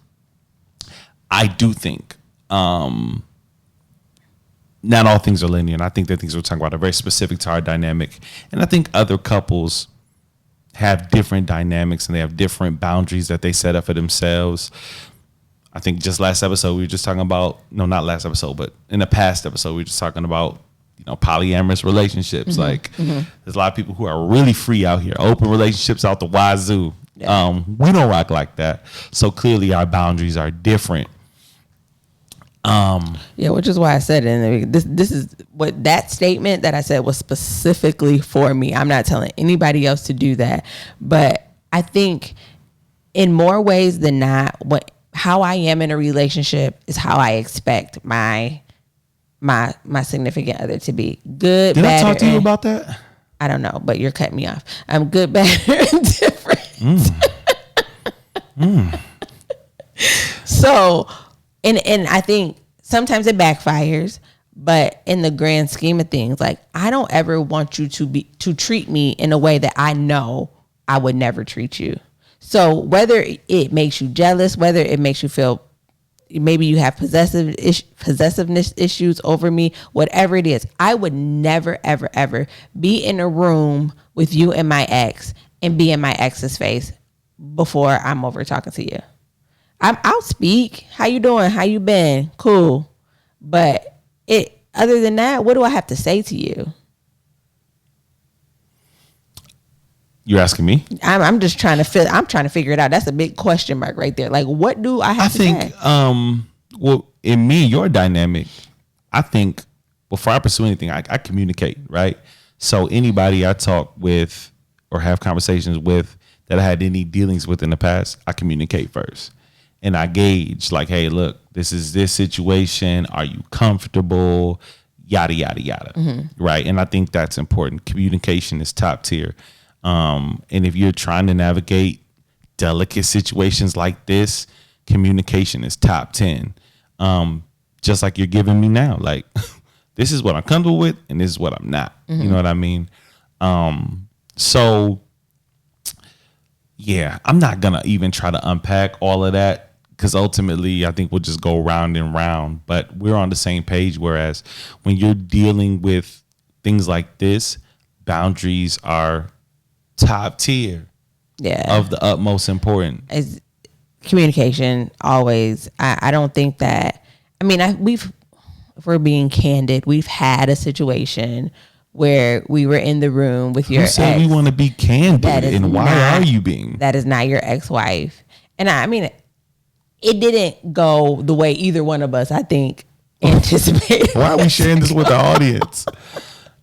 I do think not all things are linear, and I think the things we're talking about are very specific to our dynamic. And I think other couples have different dynamics and they have different boundaries that they set up for themselves. I think just last episode we were just talking about, no, not last episode, but in the past episode we were just talking about polyamorous relationships. Like, there's a lot of people who are really free out here, open relationships out the wazoo. Yeah. We don't rock like that. So clearly our boundaries are different. Which is why I said it. This is what that statement that I said was specifically for me. I'm not telling anybody else to do that, but I think in more ways than not, how I am in a relationship is how I expect my significant other to be. Good, Did bad, I talk to you about that? I don't know, but you're cutting me off. I'm good, bad, and different. So, and I think sometimes it backfires, but in the grand scheme of things, like, I don't ever want you to treat me in a way that I know I would never treat you. So whether it makes you jealous, whether it makes you feel maybe you have possessiveness issues over me, whatever it is, I would never, ever, ever be in a room with you and my ex and be in my ex's face before I'm over talking to you. I'll speak. How you doing? How you been? Cool. But other than that, what do I have to say to you? You're asking me? I'm just trying to I'm trying to figure it out. That's a big question mark right there. Like, what do I have to say? I think, well, in me, your dynamic, I think before I pursue anything, I communicate, right? So anybody I talk with or have conversations with that I had any dealings with in the past, I communicate first. And I gauge, like, hey, look, this is this situation. Are you comfortable? Yada, yada, yada. Mm-hmm. Right. And I think that's important. Communication is top tier. And if you're trying to navigate delicate situations like this, communication is top 10. Just like you're giving me now. Like, this is what I'm comfortable with and this is what I'm not. Mm-hmm. You know what I mean? So, yeah, I'm not going to even try to unpack all of that. Because ultimately, I think we'll just go round and round. But we're on the same page. Whereas when you're dealing with things like this, boundaries are top tier. Yeah. Of the utmost important. It's communication always. I don't think that. I mean, if we're being candid, we've had a situation where we were in the room with your ex. Who said we want to be candid? And why are you being? That is not your ex-wife. And I mean, it didn't go the way either one of us, I think, anticipated. Why are we sharing this with the audience?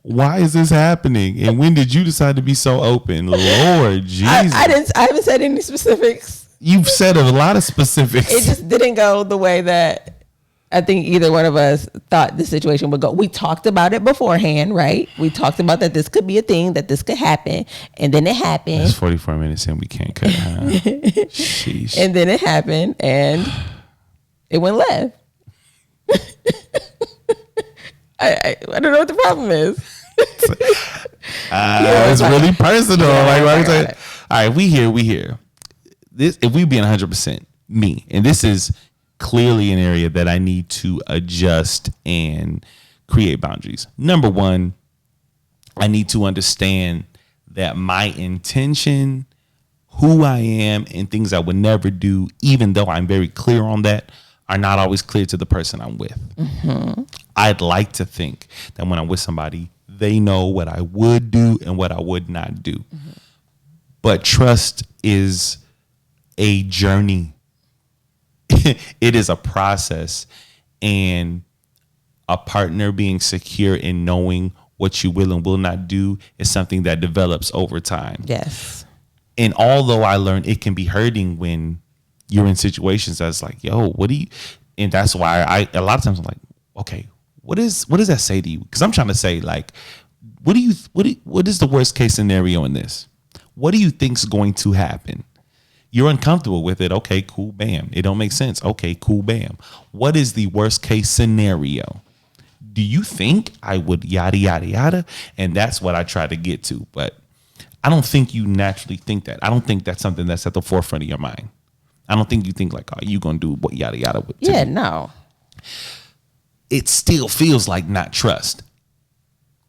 Why is this happening? And when did you decide to be so open? Lord Jesus. I haven't said any specifics. You've said a lot of specifics. It just didn't go the way that I think either one of us thought the situation would go. We talked about it beforehand, right? We talked about that this could be a thing, that this could happen, and then it happened. It's 44 minutes and we can't cut. Sheesh. And then it happened, and it went left. I don't know what the problem is. It's really personal. All right, we here. This, if we being 100% me, and this is clearly an area that I need to adjust and create boundaries. Number one, I need to understand that my intention, who I am, and things I would never do, even though I'm very clear on that, are not always clear to the person I'm with. Mm-hmm. I'd like to think that when I'm with somebody, they know what I would do and what I would not do. Mm-hmm. But trust is a journey. It is a process, and a partner being secure in knowing what you will and will not do is something that develops over time. Yes. And although I learned it can be hurting when you're in situations that's like, yo, what do you, and that's why a lot of times I'm like, okay, what does that say to you? Because I'm trying to say, like, what is the worst case scenario in this? What do you think's going to happen? You're uncomfortable with it. Okay, cool, bam. It don't make sense. Okay, cool, bam. What is the worst case scenario? Do you think I would yada, yada, yada? And that's what I try to get to. But I don't think you naturally think that. I don't think that's something that's at the forefront of your mind. I don't think you think like, oh, you going to do what yada, yada. Yeah, no. It still feels like not trust.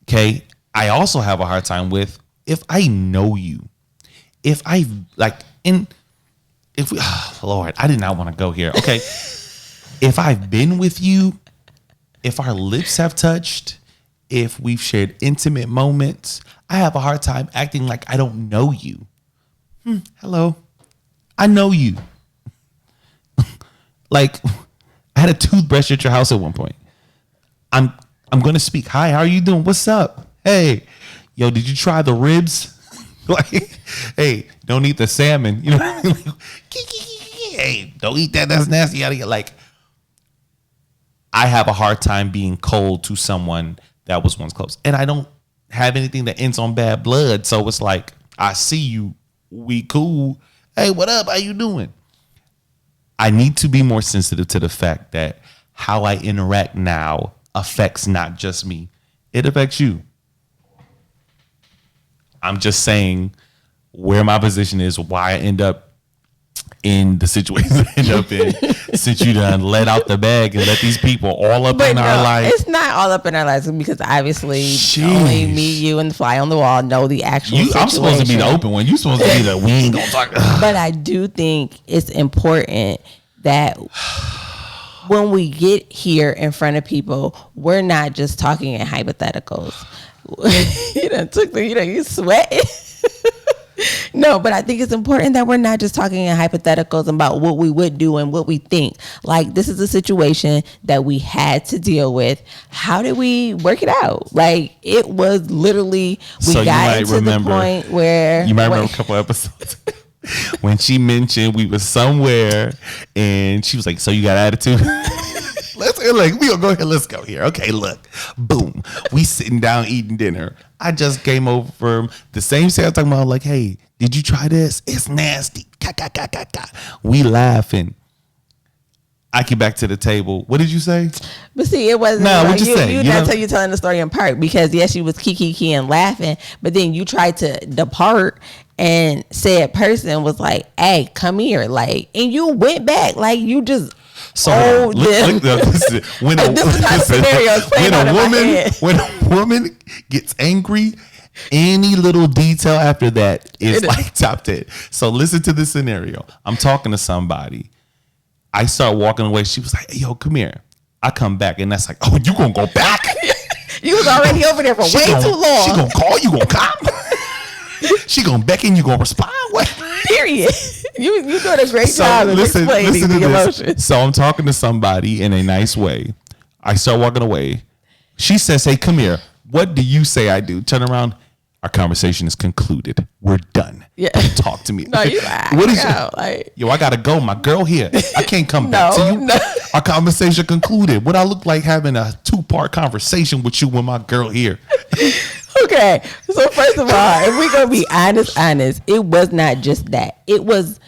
Okay? I also have a hard time with if I know you. If I like, Lord, I did not want to go here. Okay. If I've been with you, if our lips have touched, if we've shared intimate moments, I have a hard time acting like I don't know you. Hello. I know you. Like, I had a toothbrush at your house at one point. I'm going to speak. Hi, how are you doing? What's up? Hey, yo, did you try the ribs? Like, hey, don't eat the salmon. You know what I mean? Like, hey, don't eat that. That's nasty. Like, I have a hard time being cold to someone that was once close. And I don't have anything that ends on bad blood. So it's like, I see you. We cool. Hey, what up? How you doing? I need to be more sensitive to the fact that how I interact now affects not just me. It affects you. I'm just saying where my position is, why I end up in the situation I end up in, since you done let out the bag and let these people all up in our life. It's not all up in our lives because obviously only me, you, and the fly on the wall know the actual situation. I'm supposed to be the open one. You supposed to be the we ain't gonna talk. But I do think it's important that when we get here in front of people, we're not just talking in hypotheticals. You sweating. No, but I think it's important that we're not just talking in hypotheticals about what we would do and what we think. Like, this is a situation that we had to deal with. How did we work it out? Like, it was literally, we got into the point where... You might remember a couple episodes when she mentioned we was somewhere and she was like, so you got attitude? We gonna go ahead. Let's go here. Okay, look, boom. We sitting down eating dinner. I just came over from the same set. I was talking about like, hey, did you try this? It's nasty. We laughing. I get back to the table. What did you say? But see, it wasn't. No, what you say? You telling the story in part because yes, you was kiki and laughing, but then you tried to depart. And said person was like, hey, come here. Like, and you went back. Like, you just when a woman gets angry, any little detail after that is like top 10. So listen to this scenario. I'm talking to somebody. I start walking away. She was like, hey, yo, come here. I come back and that's like, oh, you gonna go back? You was already over there for way too long. She gonna call, you gonna come? She gonna beckon, you gonna respond? What? Period. You doing a great job of explaining the emotions. So I'm talking to somebody in a nice way. I start walking away. She says, "Hey, come here." What do you say I do? Turn around. Our conversation is concluded. We're done. Yeah. Don't talk to me. No, you like, what is yo, I gotta go. My girl here. I can't come back to you. No. Our conversation concluded. What I look like having a 2-part conversation with you with my girl here. Okay. So first of all, if we're gonna be honest, it was not just that. It was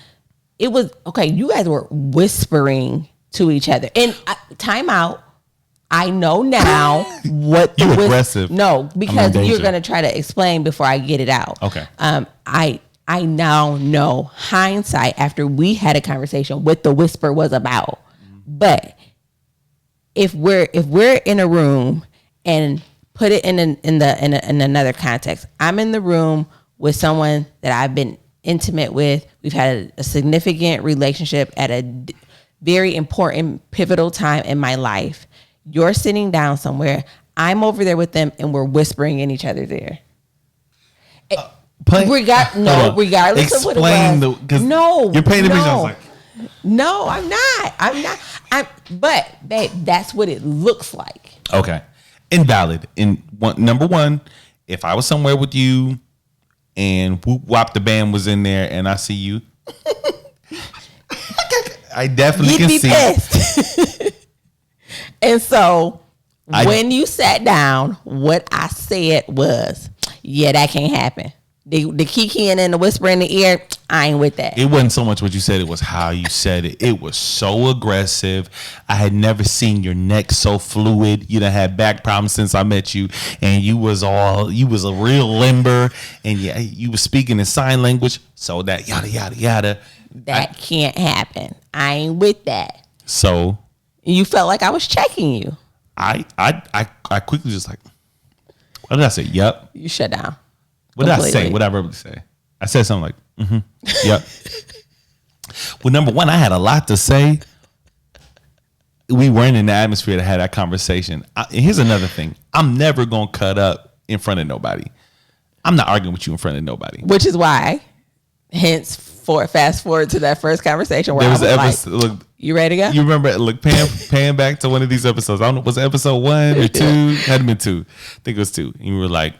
okay. You guys were whispering to each other. And time out. I know now what you aggressive. No, because you're gonna try to explain before I get it out. Okay. I now know hindsight after we had a conversation what the whisper was about. But if we're in a room and put it in another context, I'm in the room with someone that I've been intimate with. We've had a significant relationship at a very important, pivotal time in my life. You're sitting down somewhere. I'm over there with them, and we're whispering in each other's ear. Regardless of what it was. No, you're painting the picture. I was like, no, I'm not. But babe, that's what it looks like. Okay, invalid. Number one, if I was somewhere with you, and Whoop Wop the band was in there, and I see you, I definitely can see. Pissed. And so when you sat down, what I said was, yeah, that can't happen. The kikiing and the whisper in the ear, I ain't with that. It wasn't so much what you said, it was how you said it. It was so aggressive. I had never seen your neck so fluid. You done had back problems since I met you, and you was a real limber, and yeah, you was speaking in sign language, so that yada yada yada. That can't happen. I ain't with that. So you felt like I was checking you. I quickly just like, what did I say? Yep. You shut down. What did I say? What did I verbally say? I said something like, yep. Well, number one, I had a lot to say. We weren't in the atmosphere to have that conversation. Here's another thing. I'm never going to cut up in front of nobody. I'm not arguing with you in front of nobody. Which is why, fast forward to that first conversation where there was I was an episode, like, look, you ready to go? You remember, look, pan back to one of these episodes. I don't know, was it episode 1 or 2? Had been 2. I think it was 2. And you were like,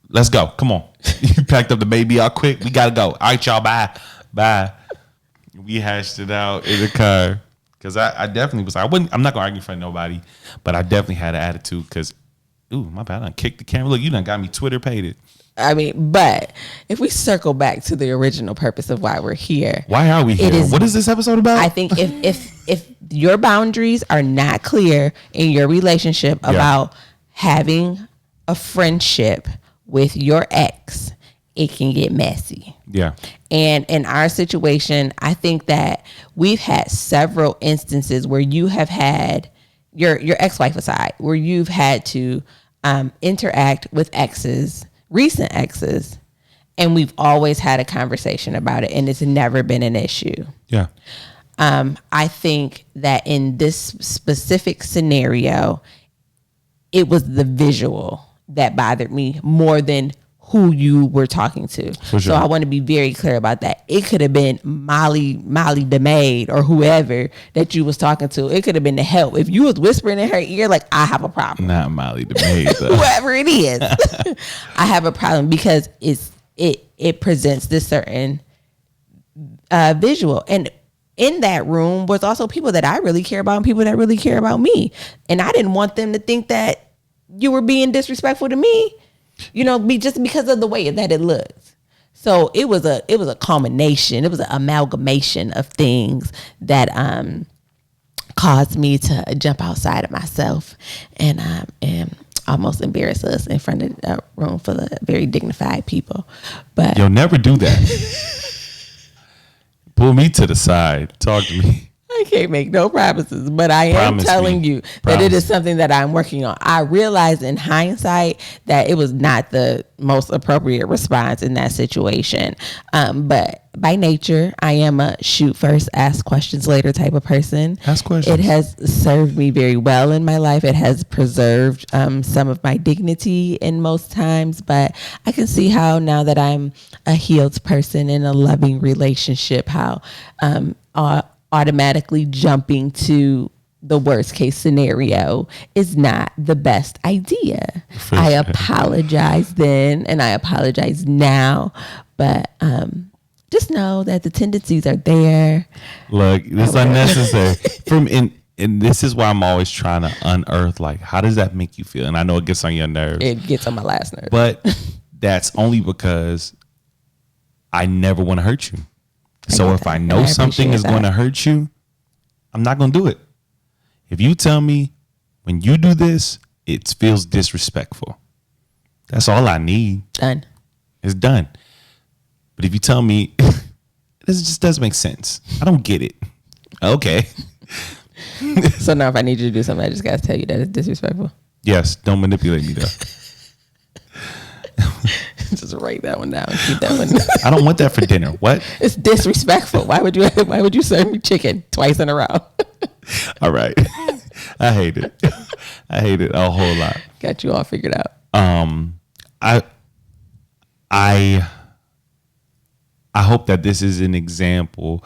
let's go. Come on. You packed up the baby out quick. We got to go. All right, y'all. Bye. We hashed it out in the car. Because I definitely was, I'm not going to argue in front of nobody, but I definitely had an attitude because, ooh, my bad. I done kicked the camera. Look, you done got me Twitter pated. I mean, but if we circle back to the original purpose of why we're here. Why are we here? What is this episode about? I think if your boundaries are not clear in your relationship about having a friendship with your ex, it can get messy. Yeah. And in our situation, I think that we've had several instances where you have had your ex-wife aside, where you've had to interact with exes, recent exes, and we've always had a conversation about it, and it's never been an issue. Yeah. I think that in this specific scenario, it was the visual that bothered me more than who you were talking to. For sure. So I want to be very clear about that. It could have been Molly DeMaid or whoever that you was talking to. It could have been the help. If you was whispering in her ear, like, I have a problem. Not Molly DeMaid. Whoever it is. I have a problem because it presents this certain visual. And in that room was also people that I really care about and people that really care about me. And I didn't want them to think that you were being disrespectful to me. You know, just because of the way that it looks. So it was a culmination. It was an amalgamation of things that caused me to jump outside of myself and almost embarrass us in front of a room full of very dignified people. But you'll never do that. Pull me to the side. Talk to me. I can't make no promises, but I am telling you that it is something that I'm working on. I realized in hindsight that it was not the most appropriate response in that situation. But by nature, I am a shoot first, ask questions later type of person. Ask questions. It has served me very well in my life. It has preserved some of my dignity in most times, but I can see how now that I'm a healed person in a loving relationship, how automatically jumping to the worst case scenario is not the best idea. I apologize then and I apologize now, but just know that the tendencies are there. Look, it's unnecessary. And this is why I'm always trying to unearth, like, how does that make you feel? And I know it gets on your nerves. It gets on my last nerve. But that's only because I never want to hurt you. So if I know something is going to hurt you, I'm not going to do it. If you tell me when you do this, it feels disrespectful. That's all I need. Done. It's done. But if you tell me this just doesn't make sense, I don't get it. Okay. So now if I need you to do something, I just got to tell you that it's disrespectful. Yes. Don't manipulate me though. Just write that one down. Keep that one down. I don't want that for dinner. What? It's disrespectful. Why would you serve me chicken twice in a row? All right. I hate it. I hate it a whole lot. Got you all figured out. I hope that this is an example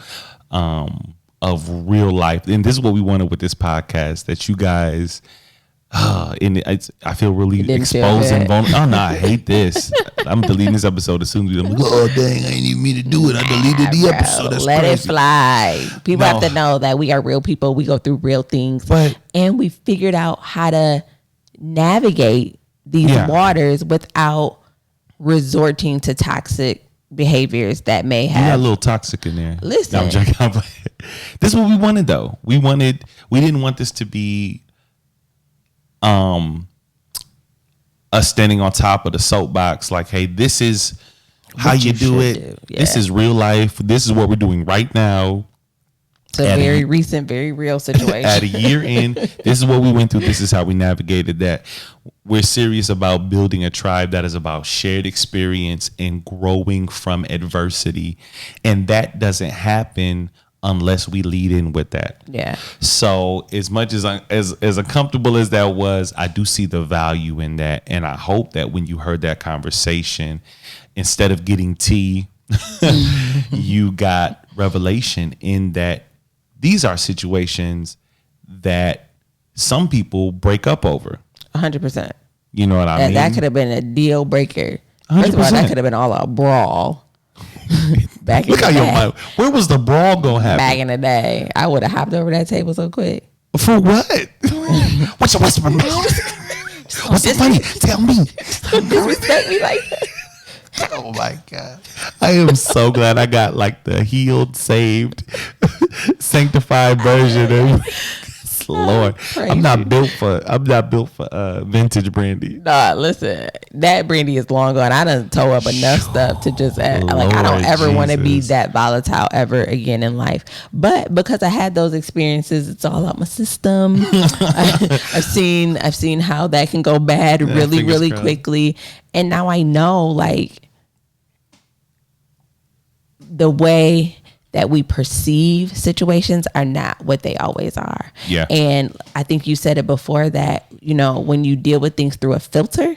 of real life, and this is what we wanted with this podcast. That you guys, I feel really exposed and vulnerable. Oh no, I hate this. I'm deleting this episode as soon as I'm like, oh dang, I didn't even mean to do it. I deleted the episode. That's Let crazy. it fly. People have to know that we are real people. We go through real things, and we figured out how to navigate these waters without resorting to toxic behaviors that may have. You got a little toxic in there. Listen, no, I'm joking. This is what we wanted, though. We didn't want this to be us standing on top of the soapbox like, hey, this is how you do it. Yeah. This is real life. This is what we're doing right now. It's a very recent, very real situation. At a year in, this is what we went through. This is how we navigated that. We're serious about building a tribe that is about shared experience and growing from adversity. And that doesn't happen unless we lead in with that. Yeah. So as much as uncomfortable as that was, I do see the value in that. And I hope that when you heard that conversation, instead of getting tea, you got revelation in that these are situations that some people break up over. 100%. You know what I mean? That could have been a deal breaker. 100%. First of all, that could have been all a brawl. Back in Look the how day. your mind. Where was the brawl gonna happen? Back in the day, I would have hopped over that table so quick. For what? What's the What's the funny? Tell me. Disrespect me like that. Oh my God. I am so glad I got like the healed, saved, sanctified version of Lord. I'm not built for vintage Brandi. Nah, listen, that Brandi is long gone. I done tore up enough stuff to just add, like I don't ever want to be that volatile ever again in life. But because I had those experiences, it's all out my system. I've seen how that can go bad really quickly. And now I know like the way that we perceive situations are not what they always are. Yeah. And I think you said it before that, you know, when you deal with things through a filter,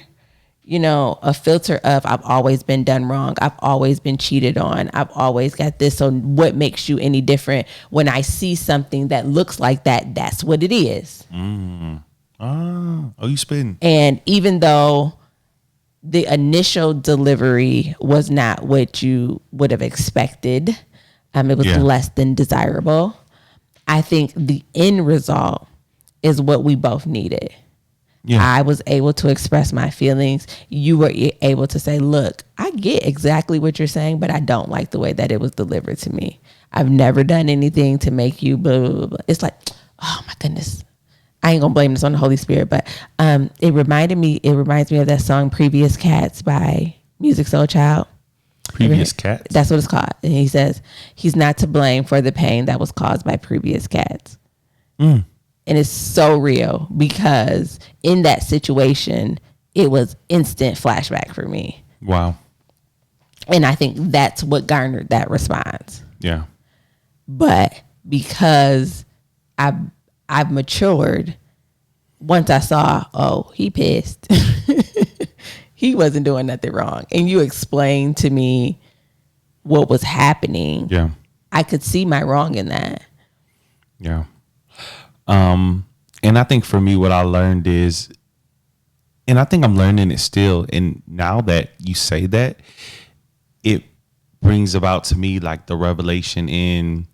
you know, a filter of I've always been done wrong. I've always been cheated on. I've always got this. So what makes you any different when I see something that looks like that? That's what it is. Oh, you spitting. And even though the initial delivery was not what you would have expected, it was less than desirable. I think the end result is what we both needed. Yeah. I was able to express my feelings. You were able to say, look, I get exactly what you're saying, but I don't like the way that it was delivered to me. I've never done anything to make you blah, blah, blah. It's like, oh my goodness. I ain't gonna blame this on the Holy Spirit, but it reminds me of that song Previous Cats by Musiq Soulchild. Previous Cats? That's what it's called. And he says he's not to blame for the pain that was caused by previous cats. And it's so real because in that situation, it was instant flashback for me. Wow. And I think that's what garnered that response. Yeah. But because I've matured, once I saw, oh, he pissed. He wasn't doing nothing wrong. And you explained to me what was happening. Yeah. I could see my wrong in that. Yeah. And I think for me, what I learned is, and I think I'm learning it still. And now that you say that, it brings about to me like the revelation in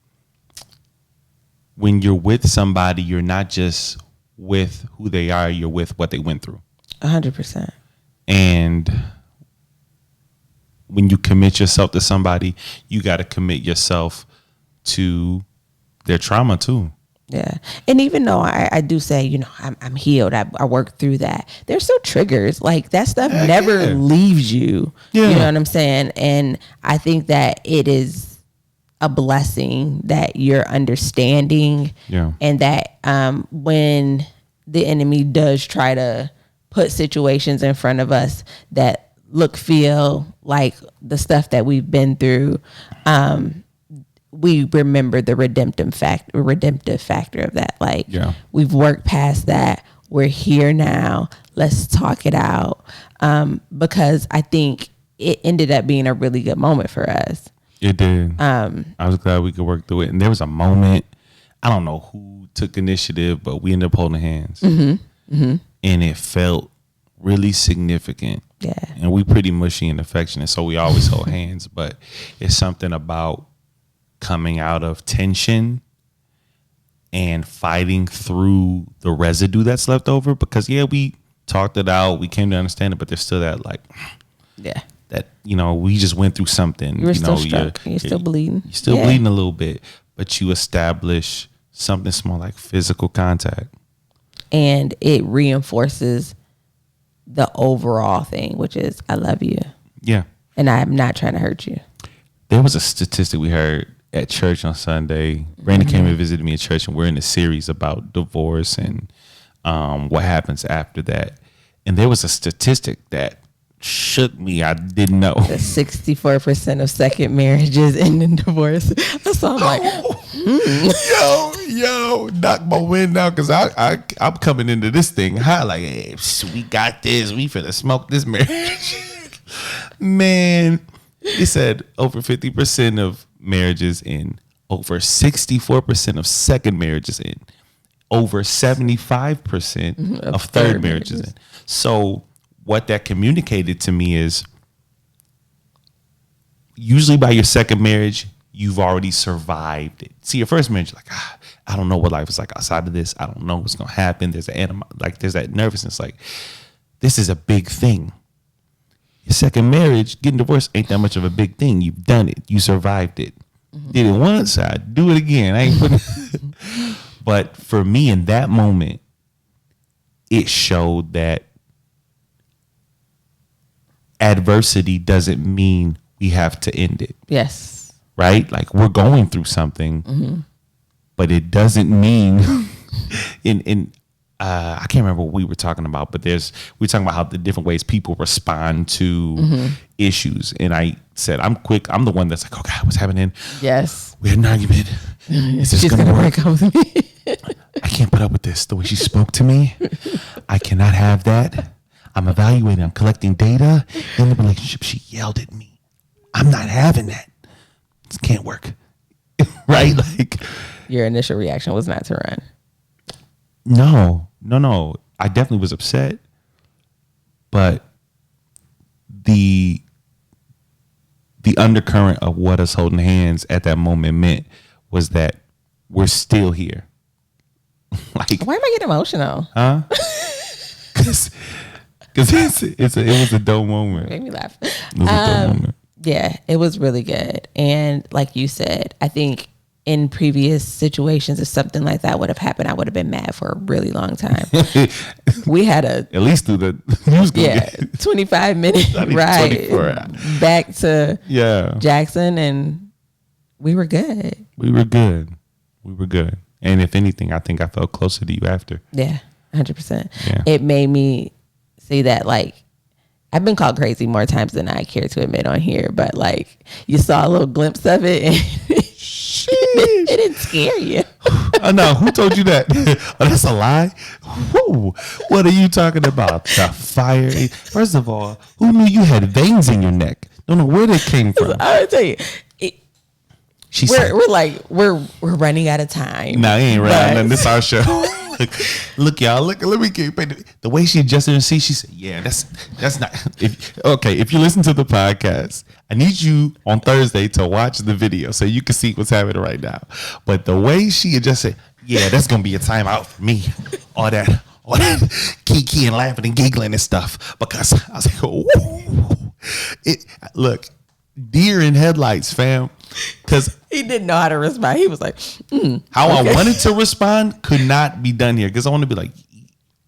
when you're with somebody, you're not just with who they are, you're with what they went through. 100%. And when you commit yourself to somebody, you got to commit yourself to their trauma too. Yeah. And even though I do say, you know, I'm healed, I work through that, there's still triggers. Like that stuff never leaves you. Yeah. You know what I'm saying? And I think that it is a blessing that you're understanding. Yeah. And that when the enemy does try to put situations in front of us that feel like the stuff that we've been through, we remember the redemptive factor of that. Like, we've worked past that. We're here now. Let's talk it out. Because I think it ended up being a really good moment for us. It did. I was glad we could work through it. And there was a moment, I don't know who took initiative, but we ended up holding hands. Mm-hmm. Mm-hmm. And it felt really significant. Yeah. And we pretty mushy and affectionate, so we always hold hands. But it's something about coming out of tension and fighting through the residue that's left over, because we talked it out, we came to understand it, but there's still that that, you know, we just went through something. You're still struck. You're still bleeding. You're still bleeding a little bit, but you establish something small like physical contact, and it reinforces the overall thing, which is I love you. Yeah. And I'm not trying to hurt you. There was a statistic we heard at church on Sunday. Brandi came and visited me at church, and we're in a series about divorce and what happens after that. And there was a statistic that shook me. I didn't know. 64% of second marriages end in divorce. So I'm like, yo, knock my wind out, because I'm coming into this thing high. Like, hey, we got this. We finna smoke this marriage. Man, it said over 50% of marriages end, over 64% of second marriages end, over 75% of third marriages end. So what that communicated to me is usually by your second marriage, you've already survived it. See, your first marriage, like, I don't know what life is like outside of this. I don't know what's going to happen. There's there's that nervousness. Like, this is a big thing. Your second marriage, getting divorced ain't that much of a big thing. You've done it. You survived it. Did it once, I'd do it again. I ain't putting But for me in that moment, it showed that adversity doesn't mean we have to end it. Yes. Right? Like, we're going through something, but it doesn't mean I can't remember what we were talking about, but we're talking about how the different ways people respond to issues. And I said, I'm quick. I'm the one that's like, oh God, what's happening? Yes. We had an argument. Is this going to work? Break up with me. I can't put up with this. The way she spoke to me, I cannot have that. I'm evaluating. I'm collecting data. In the relationship, she yelled at me. I'm not having that. This can't work. Right? Like, your initial reaction was not to run. No. I definitely was upset, but the undercurrent of what us holding hands at that moment meant was that we're still here. Like, why am I getting emotional? Huh? Because it was a dope moment. It made me laugh. It was a dope moment. Yeah, it was really good. And like you said, I think in previous situations, if something like that would have happened, I would have been mad for a really long time. We had at least through the news. 25-minute ride back to Jackson, and we were good. We were good. And if anything, I think I felt closer to you after. Yeah, 100%. Yeah. It made me see that, like, I've been called crazy more times than I care to admit on here, but like, you saw a little glimpse of it and it didn't scare you. Oh, no, who told you that? Oh, that's a lie? Whoa. What are you talking about? The fire? First of all, who knew you had veins in your neck? Don't know where they came from. I'll tell you, She said, we're running out of time. "Nah, I ain't running nothing. This our show." Look, y'all. Look, let me get the way she adjusted her seat. She said, "Yeah, that's not." If you listen to the podcast, I need you on Thursday to watch the video so you can see what's happening right now. But the way she adjusted, yeah, that's gonna be a timeout for me. All that kiki and laughing and giggling and stuff, because I was like, "Ooh." Look, deer in headlights, fam. Because he didn't know how to respond. He was like, how I wanted to respond could not be done here, because I want to be like,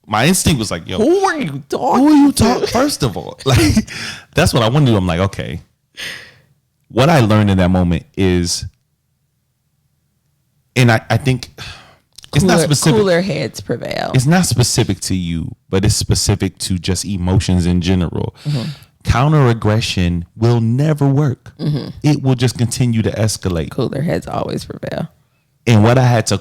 my instinct was like, yo, who are you talking? Who are you talking? First of all, like, that's what I want to do. I'm like, okay, what I learned in that moment is, and I think it's not specific. Cooler heads prevail. It's not specific to you, but it's specific to just emotions in general. Counter aggression will never work. It will just continue to escalate. Cooler heads always prevail. And what I had to